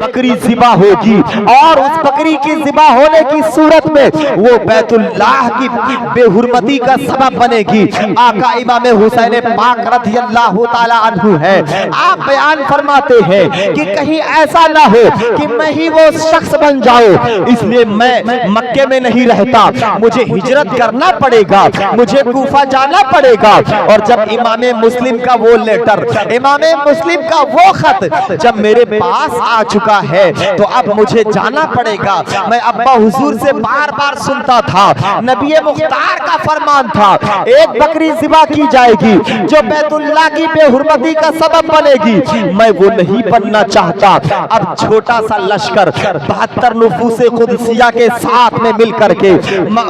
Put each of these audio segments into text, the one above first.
बकरी ज़िबा होगी और उस बकरी की ज़िबा होने की सूरत में वो बैतुल्लाह की बेहुरमती का सबब बनेगी। आका इमाम हुसैन पाक रज़ियल्लाहु ताला अन्हु है, आप बयान फरमाते हैं कि कहीं ऐसा ना हो कि मैं ही वो शख्स बन जाऊं, इसलिए मैं मक्के में नहीं रहता, मुझे हिजरत करना पड़ेगा, मुझे कूफा जाना पड़ेगा। और जब इमाम मुस्लिम का वो लेटर, इमाम मुस्लिम का वो खत जब मेरे पास आ चुका है तो अब मुझे जाना पड़ेगा। मैं अब्बा हुजूर से बार बार सुनता था, नबी मुख्तार का फरमान था, एक बकरी ज़िबा की जाएगी जो बैतुल्लाह की बेहुरमती का सबब बनेगी। मैं वो नहीं बनना चाहता। अब छोटा सा लश्कर 72 नफूसे कुदसिया के साथ में मिलकर के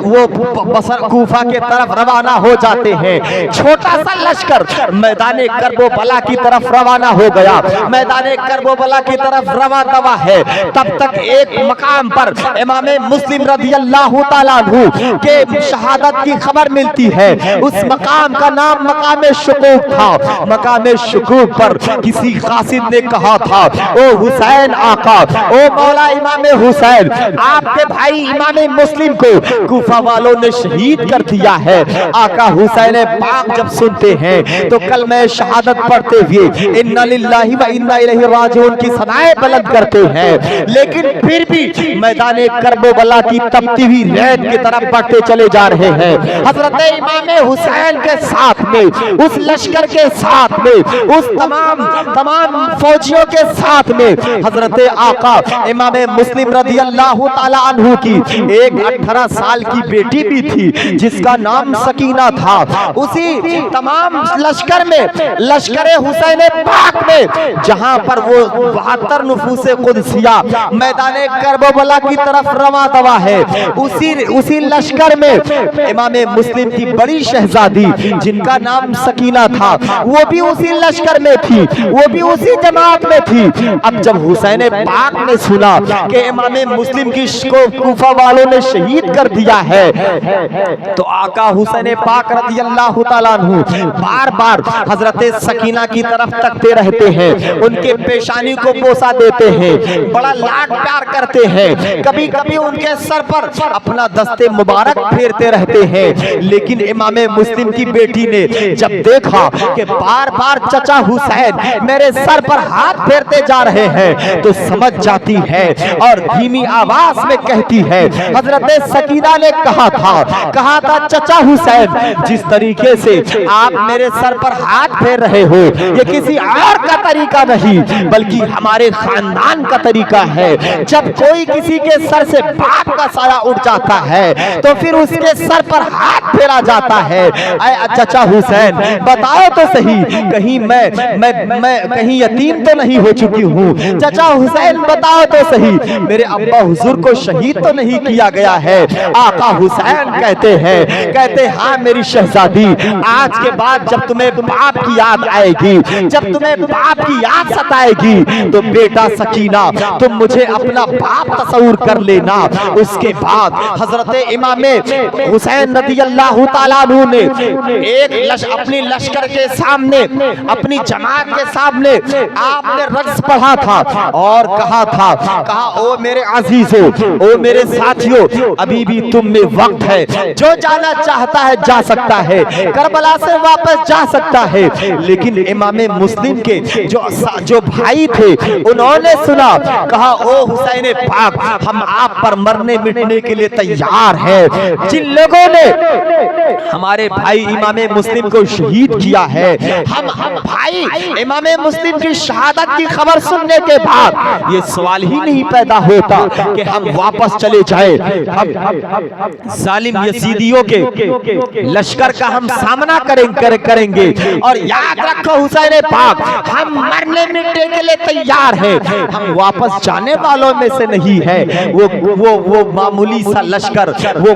वो बसर कूफा के तरफ रवाना हो जाते हैं। छोटा सा लश्कर मैदान करबला की तरफ रवाना हो गया, मैदान करबला की तरफ रवा दवा है। तब तक एक मकाम पर इमाम मुस्लिम रज़ियल्लाहु ताला अन्हु के शहादत की खबर मिलती है। उस मकाम का नाम मकाम शुकूक था। मकाम शुकूक पर किसी कासिद ने कहा था, ओ हुसैन आका, ओ मौला इमाम हुसैन, आपके भाई इमाम मुस्लिम को कूफा वालों ने शहीद कर दिया है। आका हुसैन पाक जब सुनते हैं तो कलमे शहादत पढ़ते हुए इन्ना लिल्लाहि व इन्ना इलैहि राजिऊन की सनाए बुलंद करते हैं, लेकिन फिर भी मैदान करबला की तपती हुई रेत की तरफ बढ़ते चले जा रहे हैं। हजरत इमाम हुसैन के साथ में, उस लश्कर के साथ में, उस तमाम फौजियों के साथ में हजरत आका इमाम मुस्लिम रज़ियल्लाहु ताला अन्हु की एक 18 साल की बेटी भी थी जिसका नाम सकीना था। उसी तमाम लश्कर में, लश्कर हुसैन पाक में, जहां पर वो 72 नफूसे कुदसिया मैदान करबला की तरफ रवा दवा है, उसी लश्कर में इमाम मुस्लिम की बड़ी शहजादी जिनका नाम सकीना था वो भी उसी लश्कर में थी, वो भी उसी जमात में थी। अब जब हुसैन पाक ने सुना कि इमाम मुस्लिम की कूफा वालों ने शहीद कर दिया है तो आका हुसैन पाक रज़ियल्लाहु ताला अन्हु बार बार हजरत सकीना की तरफ तकते रहते हैं, उनके पेशानी को बोसा देते हैं, बड़ा लाड प्यार करते हैं, कभी कभी उनके सर पर अपना दस्ते मुबारक फेरते रहते हैं। लेकिन इमाम मुस्लिम की बेटी ने जब देखा कि बार बार चचा हुसैन मेरे सर पर हाथ फेरते जा रहे हैं तो समझ जाती है और धीमी आवाज में कहती है, हजरत सकीना ने कहा था चचा हुसैन, जिस तरीके से आप मेरे सर पर हाथ फेर रहे हो ये किसी और का तरीका नहीं बल्कि हमारे खानदान का तरीका है। जब कोई किसी के सर से बाप का साया उठ जाता है तो फिर उसके सर पर हाथ फेरा जाता है। चचा हुसैन बताओ तो सही, कहीं मैं कहीं यतीम तो नहीं हो चुकी हूँ? चचा हुसैन बताओ तो सही, मेरे अब्बा हुजूर को शहीद तो नहीं किया गया है? आका हुसैन कहते हाँ मेरी शहजादी, आज के बाद जब तुम्हें बाप की याद आएगी, जब तुम्हें बाप की याद सताएगी तो बेटा सकीना तुम मुझे अपना बाप तस्वूर कर लेना। उसके बाद हजरत इमाम हुसैन रज़ियल्लाहु ताला अन्हु ने अपनी लश्कर के सामने, अपनी जमात के सामने आपने रक्स पढ़ा था और कहा ओ मेरे अजीजों, ओ मेरे साथियों, अभी भी तुम में वक्त है, जो जाना चाहता है जा सकता है, करबला से वापस जा सकता है। लेकिन इमाम मुस्लिम के जो भाई थे उन्होंने सुना, कहा ओ हुसैन पाक, हम आप पर मरने मिटने के लिए तैयार हैं। जिन लोगों ने हमारे भाई इमाम मुस्लिम को शहीद किया है, हम भाई इमाम मुस्लिम की शहादत की खबर सुनने के बाद ये सवाल ही नहीं पैदा होता कि हम वापस चले जाएं। जालिम यजीदियों के लश्कर का हम सामना करेंगे और याद रखो हुसैन पाक, हम मरने मिटने के लिए तैयार हैं, हम वापस जाने वालों में से नहीं है। वो मामूली सा लश्कर वो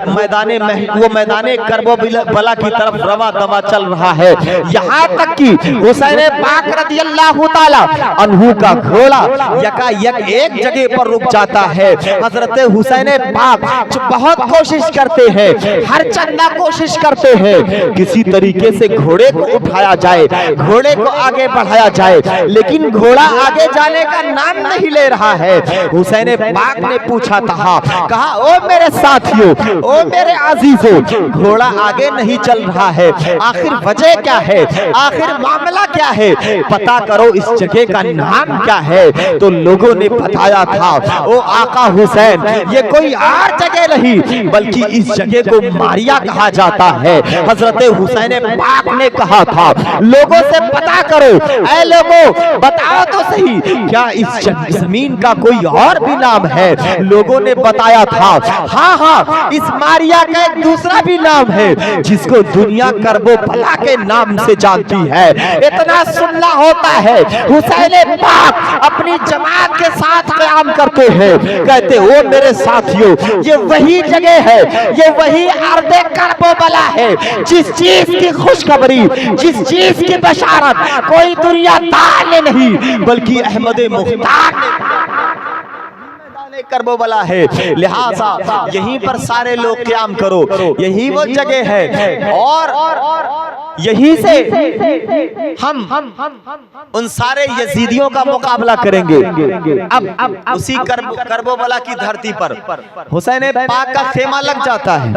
मैदाने करबला की तरफ रवा दवा चल रहा है। यहाँ तक कि हुसैन पाक रज़ियल्लाहु ताला अन्हु का घोड़ा यकायक एक जगह पर रुक जाता है। हजरत हुसैन पाक बहुत कोशिश करते हैं, हर चंदा कोशिश करते हैं किसी तरीके से घोड़े को उठाया जाए, घोड़े को आगे बढ़ाया जाए, लेकिन घोड़ा आगे जाने का नाम नहीं ले रहा है। हुसैन पाक ने पूछा था, कहा ओ मेरे साथियों, ओ मेरे अजीजों, घोड़ा आगे नहीं चल रहा है, आखिर वजह क्या है, आखिर मामला क्या है, पता करो इस जगह का नाम क्या है। तो लोगों ने बताया था, ओ आका हुसैन, ये कोई और जगह नहीं बल्कि इस जगह को मारिया कहा जाता है। हजरत हुसैन पाक ने कहा था, लोगों से पता करो, ऐ लोगों बताओ तो सही, क्या इस जमीन का कोई और भी नाम है। लोगों ने बताया था, हाँ हाँ, इस मारिया का एक दूसरा भी नाम है जिसको दुनिया करबो भला के नाम से जानती है। इतना सुनना होता है, हुसैन पाक अपनी जमात के साथ क़याम करते हैं, कहते ओ मेरे साथियों, ये वही जगह है, ये वही अर्दे करबला है जिस चीज की खुशखबरी, जिस चीज की बशारत कोई दुनियादार ने नहीं बल्कि अहमद मुख्तार ने करबला है। लिहाजा यहीं पर सारे लोग क़याम करो, यही वो जगह है और यही से हम उन सारे यजीदियों का मुकाबला करेंगे। अब उसी करबला की धरती पर हुसैन पाक का खेमा लग जाता है।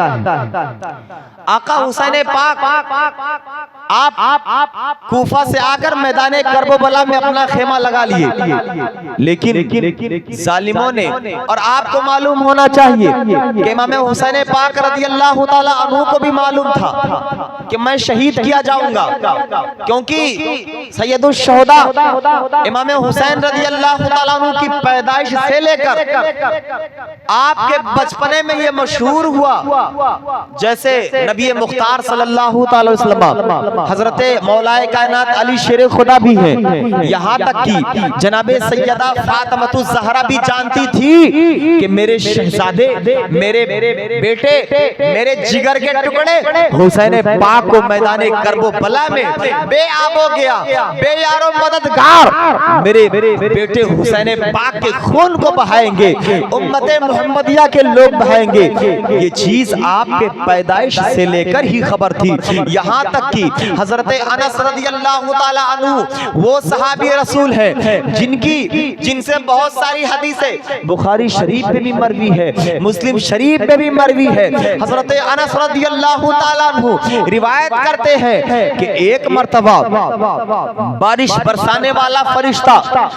आका हुसैन पाक आप कूफा से आकर मैदान करबला में अपना खेमा लगा लिए, लेकिन जालिमों ने, और आपको मालूम होना चाहिए कि इमाम हुसैन पाक रज़ियल्लाहु ताला अन्हु को भी मालूम था कि मैं शहीद किया जाऊंगा, क्योंकि सैयदुल शुहदा इमाम हुसैन रज़ियल्लाहु ताला अन्हु की पैदाइश से लेकर आपके बचपने में ये मशहूर हुआ, जैसे नबी मुख्तार सल्लल्लाहु अलैहि वसल्लम हजरत मौलाए कायनात अली शेर खुदा भी हैं, यहाँ तक कि जनाबे सैयदा फातिमा ज़हरा भी जानती थी कि मेरे शहजादे, मेरे बेटे, मेरे जिगर के टुकड़े हुसैन पाक को मैदान करबला में बेआब हो गया, बेयारो मददगार मेरे बेटे हुसैन पाक के खून को बहाएंगे, उम्मत मुहम्मदिया के लोग बहाएंगे। ये चीज आपके पैदाइश से लेकर ही खबर थी। यहाँ तक कि हजरत अनस रज़ियल्लाहु ताला अन्हु वो सहाबी रसूल हैं जिनसे बहुत सारी हदीसें बुखारी शरीफ में भी मरवी है, मुस्लिम शरीफ में भी मरवी है। हजरत अनस रज़ियल्लाहु ताला अन्हु रिवायत करते हैं कि एक मर्तबा बारिश बरसाने वाला फरिश्ता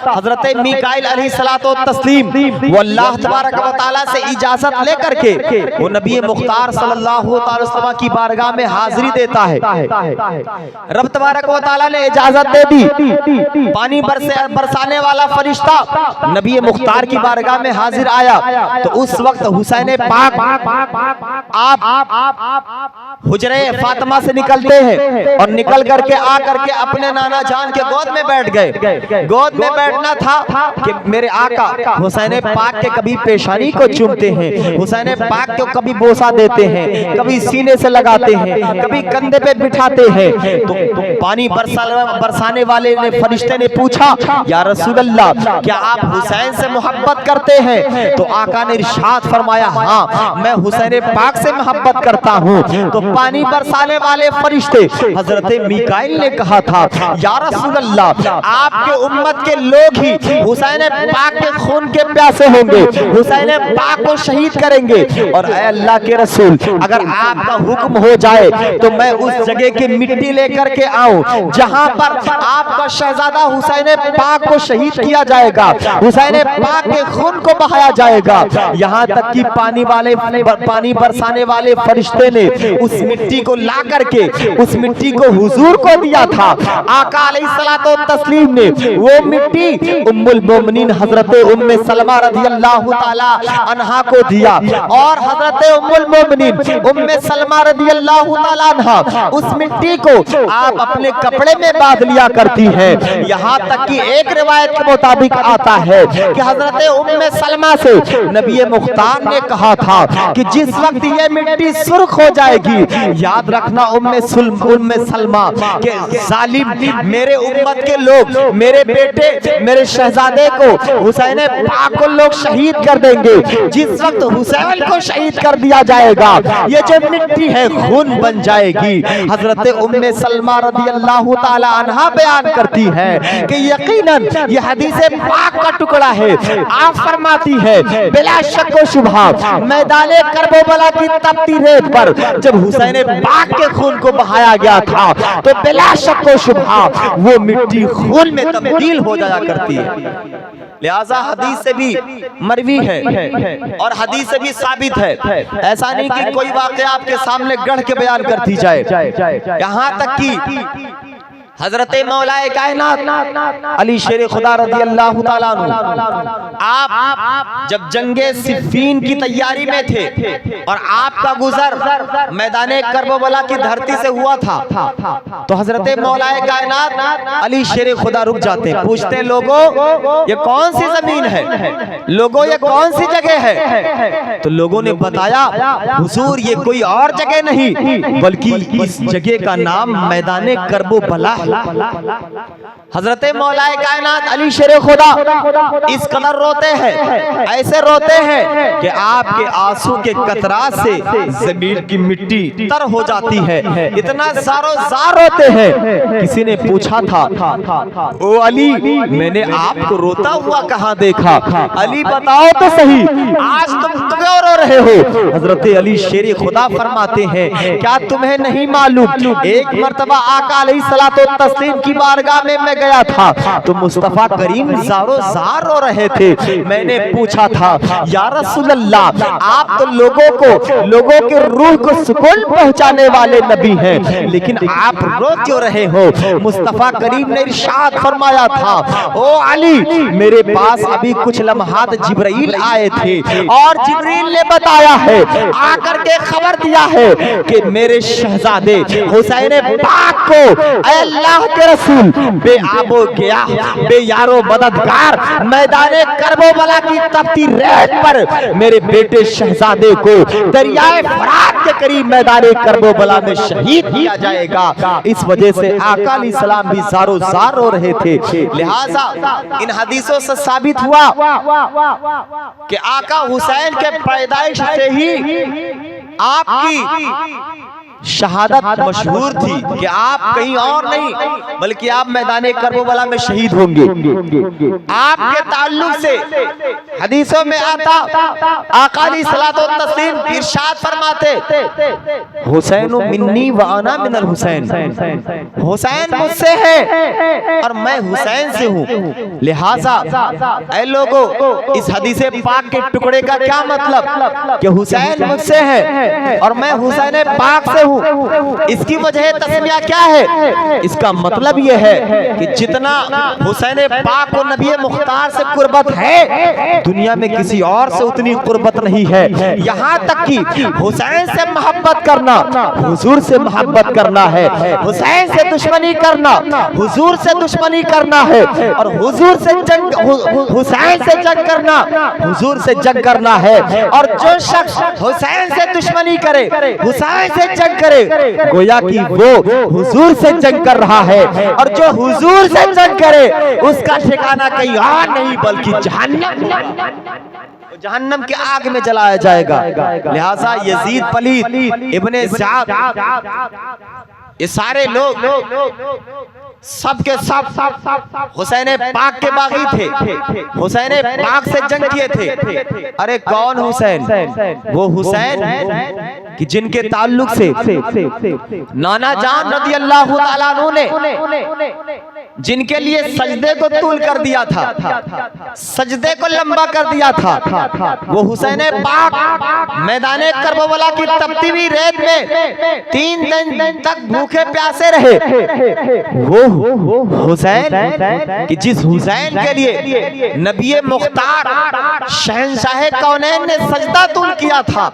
हजरत मीकाईल अलैहिस्सलातो तस्लीम वो अल्लाह तबारक व तआला से इजाजत लेकर के वो नबी मुख्तार सल्लल्लाहु अलैहि वसल्लम की बारगाह में हाजिरी देता है। रब तबारक व तआला ने इजाजत दे दी, पानी बरसाने वाला फरिश्ता नबी मुख्तार की बारगाह में हाजिर आया, तो उस वक्त हुसैन पाक आप हुजरे फातिमा से निकलते हैं और निकल करके आ करके अपने नाना जान के गोद में बैठ गए। गोद में बैठना था कि मेरे आका हुसैन पाक के कभी पेशानी को चूमते हैं, हुसैन पाक को कभी बोसा देते हैं, कभी सीने से लगाते हैं, कभी कंधे पे बिठाते हैं। तो पानी बरसाने वाले ने, फरिश्ते ने पूछा, या रसूल अल्लाह, क्या आप हुसैन से मोहब्बत करते हैं? तो आका ने इरशाद फरमाया, हाँ मैं हुसैन पाक से मोहब्बत करता हूँ। तो पानी बरसाने वाले फरिश्ते हजरत मीकाईल ने कहा था, या रसूल अल्लाह, आपके उम्मत के लोग ही हुसैन पाक के खून के प्यासे होंगे, हुसैन पाक को शहीद करेंगे, और ऐ अल्लाह के रसूल, अगर आपका हुक्म हो जाए तो मैं उस जगह की मिट्टी लेकर के आऊं जहां पर आपका शहजादा हुसैन पाक को शहीद किया जाएगा, हुसैन पाक के खून को बहाया जाएगा। यहाँ तक कि पानी बरसाने वाले फरिश्ते ने उस मिट्टी को ला करके उस मिट्टी को हुजूर को दिया था। आका अलैहिस्सलातो तस्लीम ने वो मिट्टी उम्मुल मोमिनीन हजरत उम्मे सलमा रज़ियल्लाहु ताला अन्हा को दिया, और हजरत उम्मुल मोमिनीन उम्मे सलमा रज़ियल्लाहु ताला अन्हा उस मिट्टी को आप अपने कपड़े में बांध लिया करती हैं। यहाँ तक कि एक रिवायत के मुताबिक आता है कि हजरत उम्मे सलमा से नबी मुख्तार ने कहा था कि जिस वक्त ये मिट्टी सुर्ख हो जाएगी, یاد رکھنا ام سلمہ کہ ظالم میرے امت کے لوگ میرے بیٹے میرے شہزادے کو حسین پاک کو لوگ شہید کر دیں گے. جس وقت حسین کو شہید کر دیا جائے گا یہ جو مٹی ہے خون بن جائے گی. حضرت ام سلمہ رضی اللہ تعالی عنہا بیان کرتی ہے کہ یقیناً یہ حدیث پاک کا ٹکڑا ہے. آپ فرماتی ہے بلا شک و شبہ میدان کربلا کی تپتی ریت پر جب حسین پاک کے خون کو بہایا گیا تھا تو بلا شک و شبہ وہ مٹی خون میں تبدیل ہو جایا کرتی ہے. لہذا حدیث سے بھی مروی ہے اور حدیث سے بھی ثابت ہے. ایسا نہیں کہ کوئی واقعہ آپ کے سامنے گڑھ کے بیان کر دی جائے. یہاں تک کہ حضرت مولا کائنات علی شیر خدا رضی اللہ تعالیٰ عنہ آپ جب جنگ صفین کی تیاری میں تھے اور آپ کا گزر میدان کربلا کی دھرتی سے ہوا تھا تو حضرت مولا کائنات علی شیر خدا رک جاتے ہیں, پوچھتے ہیں لوگوں یہ کون سی زمین ہے, لوگوں یہ کون سی جگہ ہے. تو لوگوں نے بتایا حضور یہ کوئی اور جگہ نہیں بلکہ اس جگہ کا نام میدان کربلا. حضرت مولا کائنات علی شیر خدا اس قدر روتے ہیں, ایسے روتے ہیں کہ آپ کے آنسو کے قطرات سے زمین کی مٹی تر ہو جاتی ہے. اتنا زار و زار روتے ہیں. کسی نے پوچھا تھا او علی میں نے آپ کو روتا ہوا کہاں دیکھا, علی بتاؤ تو صحیح آج تم کیوں رو رہے ہو. حضرت علی شیر خدا فرماتے ہیں کیا تمہیں نہیں معلوم ایک مرتبہ آقا علیہ الصلوۃ والتسلیم کی بارگاہ میں گیا تھا تو مصطفیٰ کریم زار و زار رو رہے تھے. میں نے پوچھا تھا یا رسول اللہ آپ تو لوگوں کے روح کو سکون پہنچانے والے نبی ہیں لیکن آپ رو کیوں رہے ہو. مصطفیٰ کریم نے ارشاد فرمایا تھا او علی میرے پاس ابھی کچھ لمحات جبرائیل آئے تھے اور جبرائیل نے بتایا ہے آ کر کے خبر دیا ہے کہ میرے شہزادے حسین پاک کو اے اللہ کے رسول بے آب و گیا بے یار و مددگار میدان کربلا کی تپتی ریت پر میرے بیٹے شہزادے کو دریائے فرات کے قریب میدان کربلا میں شہید کیا جائے گا. اس وجہ سے آقا علیہ السلام بھی زار و زار رو رہے تھے. لہٰذا ان حدیثوں سے ثابت ہوا کہ آقا حسین کے پیدائش سے ہی آپ کی شہادت مشہور تھی کہ آپ کہیں اور نہیں بلکہ آپ میدان کربلا میں شہید ہوں گے. آپ کے تعلق سے حدیثوں میں آتا آقا علیہ الصلوۃ والتسلیم ارشاد فرماتے حسین منی وانا من الحسین, حسین مجھ سے ہے اور میں حسین سے ہوں. لہٰذا اے لوگوں اس حدیث پاک کے ٹکڑے کا کیا مطلب کہ حسین مجھ سے ہے اور میں حسین پاک سے ہوں. اس کی وجہ تسمیہ کیا ہے؟ اس کا مطلب یہ ہے کہ جتنا حسین پاک کو نبی مختار سے قربت ہے دنیا میں کسی اور سے اتنی قربت نہیں ہے. یہاں تک کہ حسین سے محبت کرنا حضور سے محبت کرنا ہے, حسین سے دشمنی کرنا حضور سے دشمنی کرنا ہے اور حضور سے جنگ حسین سے جنگ کرنا حضور سے جنگ کرنا ہے. اور جو شخص حسین سے دشمنی کرے حسین سے جنگ کرے گویا کہ وہ حضور سے جنگ کر رہا ہے اور جو حضور سے جنگ کرے اس کا ٹھکانہ کہیں اور نہیں بلکہ جہنم کے آگ میں جلایا جائے گا. لہٰذا یزید پلید ابن زیاد یہ سارے لوگ سب کے سب حسین پاک کے باغی تھے, حسین پاک سے جنگ کیے تھے. ارے کون حسین؟ وہ حسین کہ جن کے تعلق سے نانا جان رضی اللہ تعالیٰ عنہ نے جن کے لیے سجدے کو طول کر دیا تھا, سجدے کو لمبا کر دیا تھا, وہ حسین پاک میدان کربلا کی تپتی ہوئی ریت میں 3 دن تک بھوکے پیاسے رہے. وہ حسین کہ جس حسین کے لیے نبی مختار شہنشاہ کونین نے سجدہ طول کیا تھا.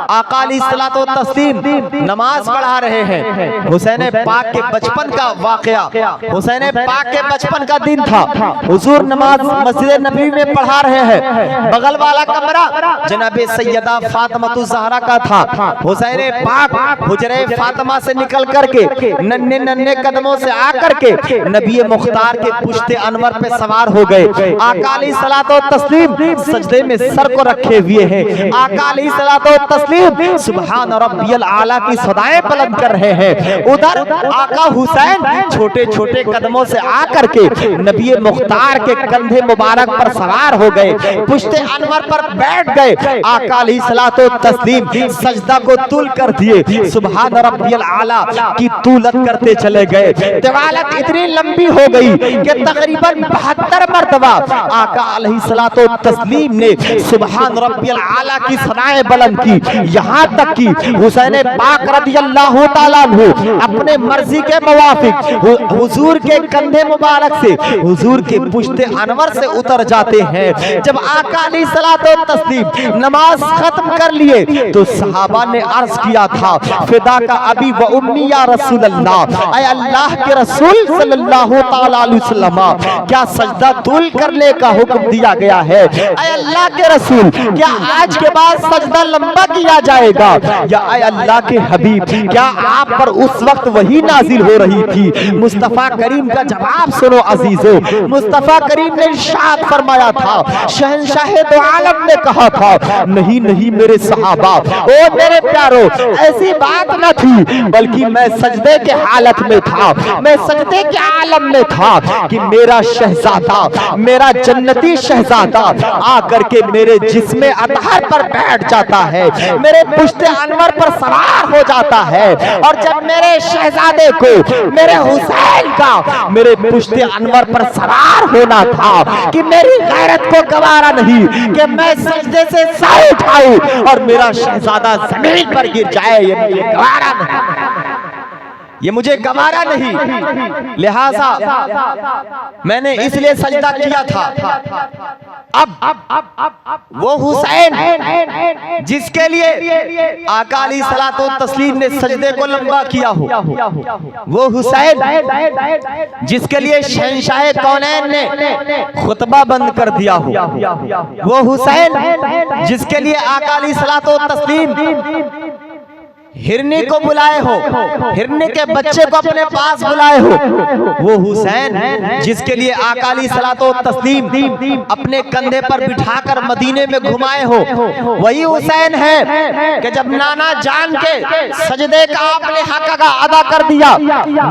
آقا علیہ الصلوۃ والتسلیم نماز پڑھا رہے ہیں. حسین پاک کے بچپن کا واقعہ, حسین हुसैन पाक के बचपन का दिन था। हुजूर नमाज मस्जिद नबी में पढ़ा रहे हैं। बगल वाला कमरा जनाब सैयदा फातिमा ज़हरा का था। हुसैन पाक हुजरे फातिमा से निकल करके नन्हे नन्हे कदमों से आकर के नबी मुख्तार के पुश्ते अनवर पे सवार हो गए। आका अलैहिस्सलातो तस्लीम सजदे में सर को रखे हुए हैं। आका अलैहिस्सलातो तस्लीम सुभान रब्बियल आला की सदाएं बुलंद कर रहे हैं। उधर आका हुसैन छोटे छोटे कदमों से आकर के नबी मुख्तार के कंधे मुबारक पर सवार हो गए, पुश्ते अनवर पर बैठ गए। आका अलैहिस्सलातो तस्लीम सजदा को तूल कर दिए। सुभान रब्बियल आला की तूलत करते चले गए। तिवालत इतनी लंबी हो गई कि तकरीबन 72 मरतबा आका अलैहिस्सलातो तस्लीम ने सुभान रब्बियल आला की सनाए बुलंद की। यहाँ तक कि हुसैन पाक रदियल्लाहु ताला अन्हु अपने मर्जी के मुवाफिक हुजूर के कंधे मुबारक से हुजूर के पुश्ते अनवर से उतर जाते हैं। जब आका अलैहिस्सलातो तस्लीम नमाज खत्म कर लिए तो सहाबा ने अर्ज किया था, फिदा का अबी व उम्मी या रसूल अल्लाह, ऐ अल्लाह के रसूल सल्लल्लाहु ताला अलैहि वसल्लम, क्या सजदा तूल करने का हुक्म दिया गया है? ऐ अल्लाह के रसूल, क्या आज के बाद सजदा लंबा किया जाएगा? या ऐ अल्लाह के हबीब, क्या आप पर उस वक्त वही नाजिल हो रही थी? मुस्तफा करीम का जवाब सुनो अजीजों। मुस्तफा करीम ने इरशाद फरमाया था, शहंशाह दो आलम ने कहा था, नहीं नहीं मेरे सहाबा, ओ मेरे प्यारो, ऐसी बात न थी, बल्कि मैं सजदे के हालत में था, मैं सजदे के आलम में था कि मेरा शहजादा, मेरा जन्नती शहजादा आकर के मेरे जिस्मे अतहर पर बैठ जाता है, मेरे पुश्ते अनवर पर सवार हो जाता है। और जब मेरे शहजादे को, मेरे हुसैन का मेरे पुश्ते अनवर पर सवार होना था कि मेरी गैरत को गवारा नहीं कि मैं सजदे से सर उठाऊं और मेरा शहजादा जमीन पर गिर जाए, ये गवारा नहीं, ये मुझे गवारा नहीं। लिहाजा मैंने इसलिए सजदा किया था। अब वो हुसैन जिसके लिए आका अलैहिस्सलातो तस्लीम ने सजदे को लंबा किया हो, वो हुसैन जिसके लिए शहंशाह कौनैन ने खुतबा बंद कर दिया हो, वो हुसैन जिसके लिए आका अलैहिस्सलातो तस्लीम हिरनी को बुलाए हो, हिरनी के बच्चे को अपने पास बुलाए हो, वो हुसैन जिसके लिए आका अलैहिस्सलातो तस्लीम अपने कंधे पर बिठाकर मदीने में घुमाए हो, वही हुसैन है कि जब नाना जान के सजदे का आपने हक अदा कर दिया,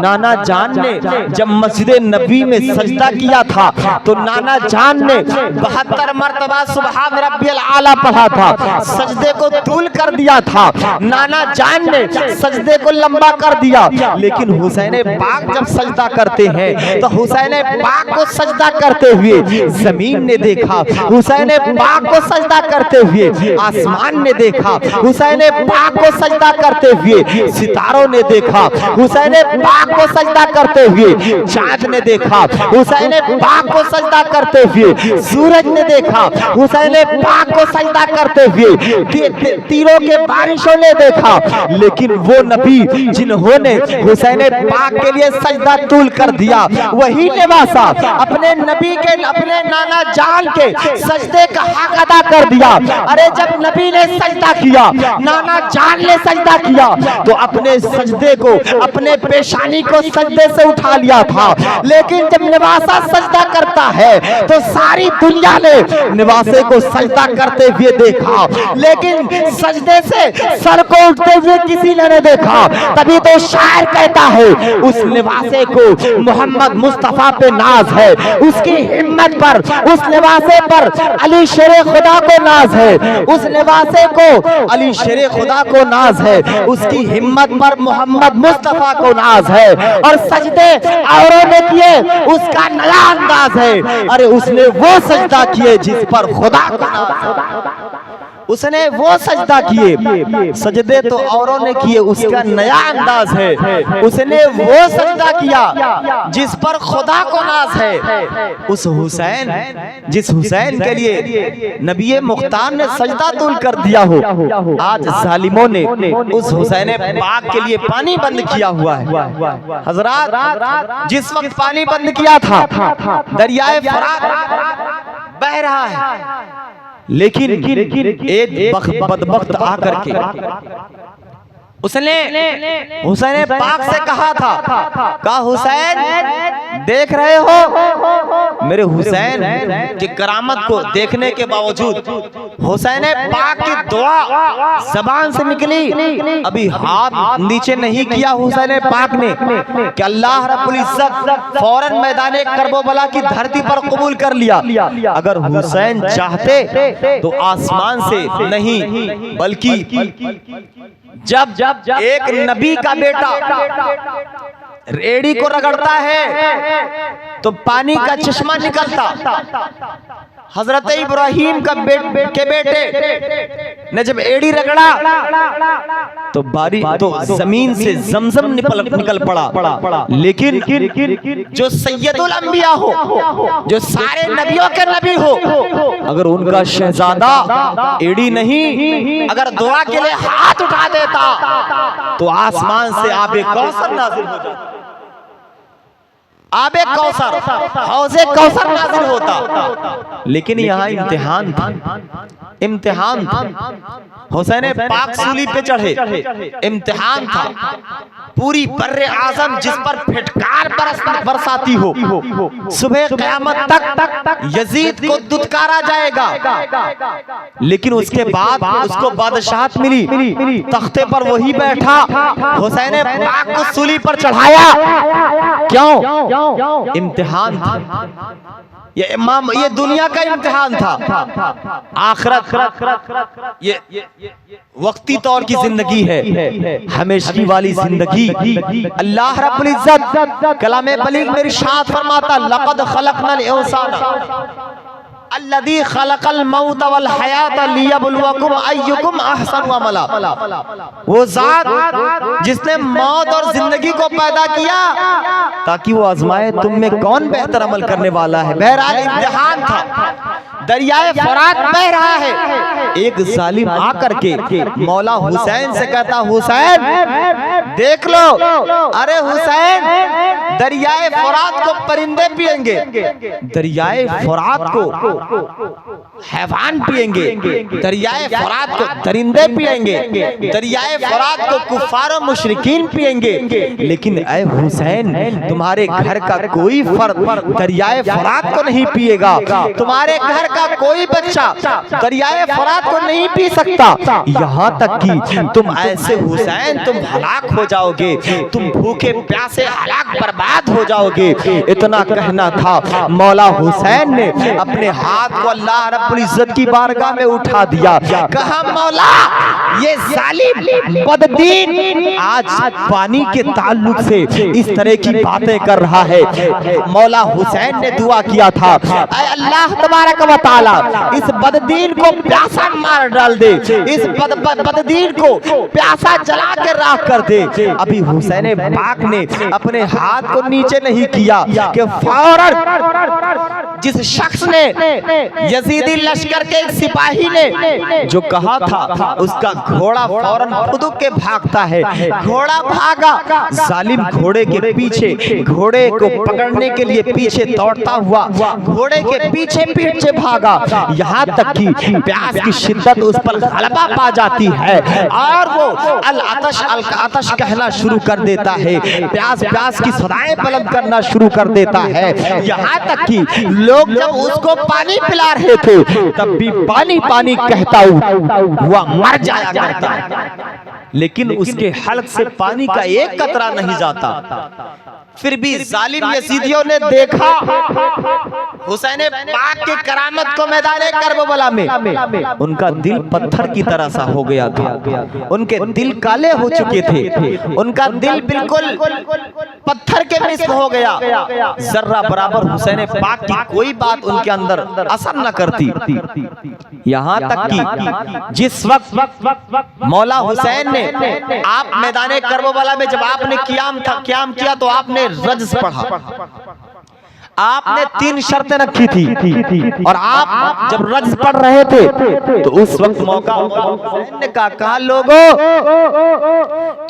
नाना जान ने जब मस्जिद नबी में सजदा किया था तो नाना जान ने 72 मरतबा सुभान रब्बियल आला पढ़ा था, सजदे को तूल कर दिया था, नाना जान ने सजदे को लंबा कर दिया। लेकिन हुसैन पाक जब सजदा करते हैं तो हुसैन पाक को सजदा करते हुए जमीन ने देखा, हुसैन पाक को सजदा करते हुए आसमान ने देखा, हुसैन पाक को सजदा करते हुए सितारों ने देखा, हुसैन पाक को सजदा करते हुए चांद ने देखा, हुसैन पाक को सजदा करते हुए सूरज ने देखा, हुसैन पाक को सजदा करते हुए तीरों के बारिशों ने देखा। लेकिन वो नबी जिन्होंने हुसैन पाक के लिए सजदा तूल कर दिया, वही निवासा अपने नबी के, अपने नाना जान के सजदे का हक अदा कर दिया। अरे जब नबी ने सजदा किया, नाना जान ने सजदा किया, तो अपने सजदे को, अपने पेशानी को सजदे से उठा लिया था। लेकिन जब निवासा सजदा करता है तो सारी दुनिया ने निवासे को सजदा करते हुए देखा, लेकिन सजदे से सर को उठते हुए किसी ने नहीं देखा। तभी तो शायर कहता है, उस निवासे को मोहम्मद मुस्तफा पे नाज है, उसकी हिम्मत पर, उस निवासे पर अली शेरे खुदा को नाज है, उस निवासे को अली शेरे खुदा को नाज है, उसकी हिम्मत पर मोहम्मद मुस्तफा को नाज है। और सजदे औरों ने किए, उसका नया अंदाज है। अरे उसने वो सजदा किए जिस पर खुदा का नाज है, उसने वो सजदा किए। सजदे तो औरों ने किए, उसका नया अंदाज है। उसने वो सजदा किया जिस पर खुदा को नाज है। उस हुसैन, जिस हुसैन के लिए नबी मुख्तार ने सजदा तुल कर दिया हो, आज जालिमों ने उस हुसैन पाक के लिए पानी बंद किया हुआ है। हजरात, जिस वक्त पानी बंद किया था, दरियाए फरात बह रहा है, लेकिन एक बदबख्त आकर के उसने हुसैन पाक से कहा था, हुसैन देख रहे हो मेरे हुसैन की करामत को देखने के बावजूद हुसैन पाक की दुआ ज़बान से निकली, अभी हाथ नीचे नहीं किया हुसैन पाक ने कि अल्लाह रब्बुल इज्जत फौरन मैदाने करबला की धरती पर कबूल कर लिया। अगर हुसैन चाहते तो आसमान से नहीं, बल्कि जब एक नबी का बेटा रेड़ी को रगड़ता है तो पानी का चश्मा निकलता। हजरत इब्राहिम के बेटे ने जब एड़ी रगड़ा तो जमीन से जमजम निकल पड़ा। लेकिन जो सैयदुल अंबिया हो, जो सारे नबियों के नबी हो, अगर उनका शहजादा एड़ी नहीं, अगर दुआ के लिए हाथ उठा देता तो आसमान से आबे कौसर नाजिल हो जाता, आबे कौसर, हौज़े कौसर नाजिल होता। लेकिन यहाँ इम्तिहान था। हुसैन पाक सूली पे चढ़े, इम्तिहान था। पूरी बर्रे आज़म जिस पर फिटकार बरसाती हो, सुबह क़यामत तक यजीद को दुत्कारा जाएगा, लेकिन उसके बाद उसको बादशाहत मिली, तख्ते पर वही बैठा, हुसैन पाक को सूली पर चढ़ाया। क्यों? इम्तिहान था। ये दुनिया का इम्तिहान था। आखिरत ये वक्ती तौर की जिंदगी है, हमेशा वाली जिंदगी। अल्लाह रब्बुल इज्जत कलाम बलीग में इरशाद फरमाता, लक़द खलक़नल इंसान अल्लज़ी खलक़ल मौत वल हयात लियब्लुवकुम अय्युकुम अहसनु अमला। वो ज़ात जिसने मौत और जिंदगी को पैदा किया ताकि वो आजमाए तुम में कौन बेहतर अमल करने वाला है। बहरहाल इम्तिहान था। दरियाए फरात बह रहा है, एक जालिम आकर के मौला हुसैन से कहता, हुसैन देख लो, अरे हुसैन दरियाए फरात को परिंदे पिएंगे, दरियाए फरात को हैवान पिएंगे, दरियाए फरात को दरिंदे पिएंगे, दरियाए फरात को कुफार और मुशरिकीन पिएंगे, लेकिन ऐ हुसैन तुम्हारे घर का कोई फर्द दरियाए फरात को नहीं पिएगा, तुम्हारे घर का कोई बच्चा दरियाए फरात को नहीं पी सकता। यहाँ तक कि तुम ऐसे हुसैन तुम हलाक हो जाओगे, तुम भूखे प्यासे हलाक बर्बाद हो जाओगे। इतना कहना था, मौला हुसैन ने अपने हाथ को अल्लाह रब्बुल इज्जत की बारगाह में उठा दिया, कहा मौला ये जालिम बददीन आज पानी के ताल्लुक से इस तरह की बातें कर रहा है। मौला हुसैन ने दुआ किया था, ऐ अल्लाह तबारक व तआला इस बददीन को प्यासा मार डाल दे, इस बददीन को प्यासा जला के राख कर दे। अभी हुसैन पाक ने अपने हाथ को नीचे नहीं किया कि फौरन जिस शख्स ने यजीदी लश्कर के एक सिपाही ने जो कहा था उसका घोड़ा फौरन खुदुक के भागता है। घोड़ा भागा, जालिम घोड़े के पीछे, घोड़े को पकड़ने के लिए पीछे दौड़ता हुआ घोड़े के पीछे पीठ से भागा, यहाँ तक कि प्यास की शिद्दत उस पर गलबा पा जाती है और वो अल आतश कहना शुरू कर देता है, प्यास की सदाएं बुलंद करना शुरू कर देता है। यहाँ तक कि लोग जब उसको पानी पिला रहे थे तब भी पानी पानी कहता हुआ मर जाया करता, लेकिन उसके हलक से पानी का एक कतरा नहीं जाता। پھر بھی ظالم یزیدیوں نے دیکھا حسین پاک کی کرامت کو میدان کربلا میں، ان کا دل پتھر کی طرح سا ہو گیا تھا، ان کے دل کالے ہو چکے تھے، ان کا دل بالکل پتھر کے مثل ہو گیا، ذرہ برابر حسین پاک کی کوئی بات ان کے اندر اثر نہ کرتی۔ یہاں تک کہ جس وقت مولا حسین نے آپ میدان کربلا میں جب آپ نے قیام کیا تو آپ نے رجز پڑھا، آپ نے 3 شرطیں رکھی تھی، اور آپ جب رجز پڑھ رہے تھے تو اس وقت موقع حسین نے کہا لوگو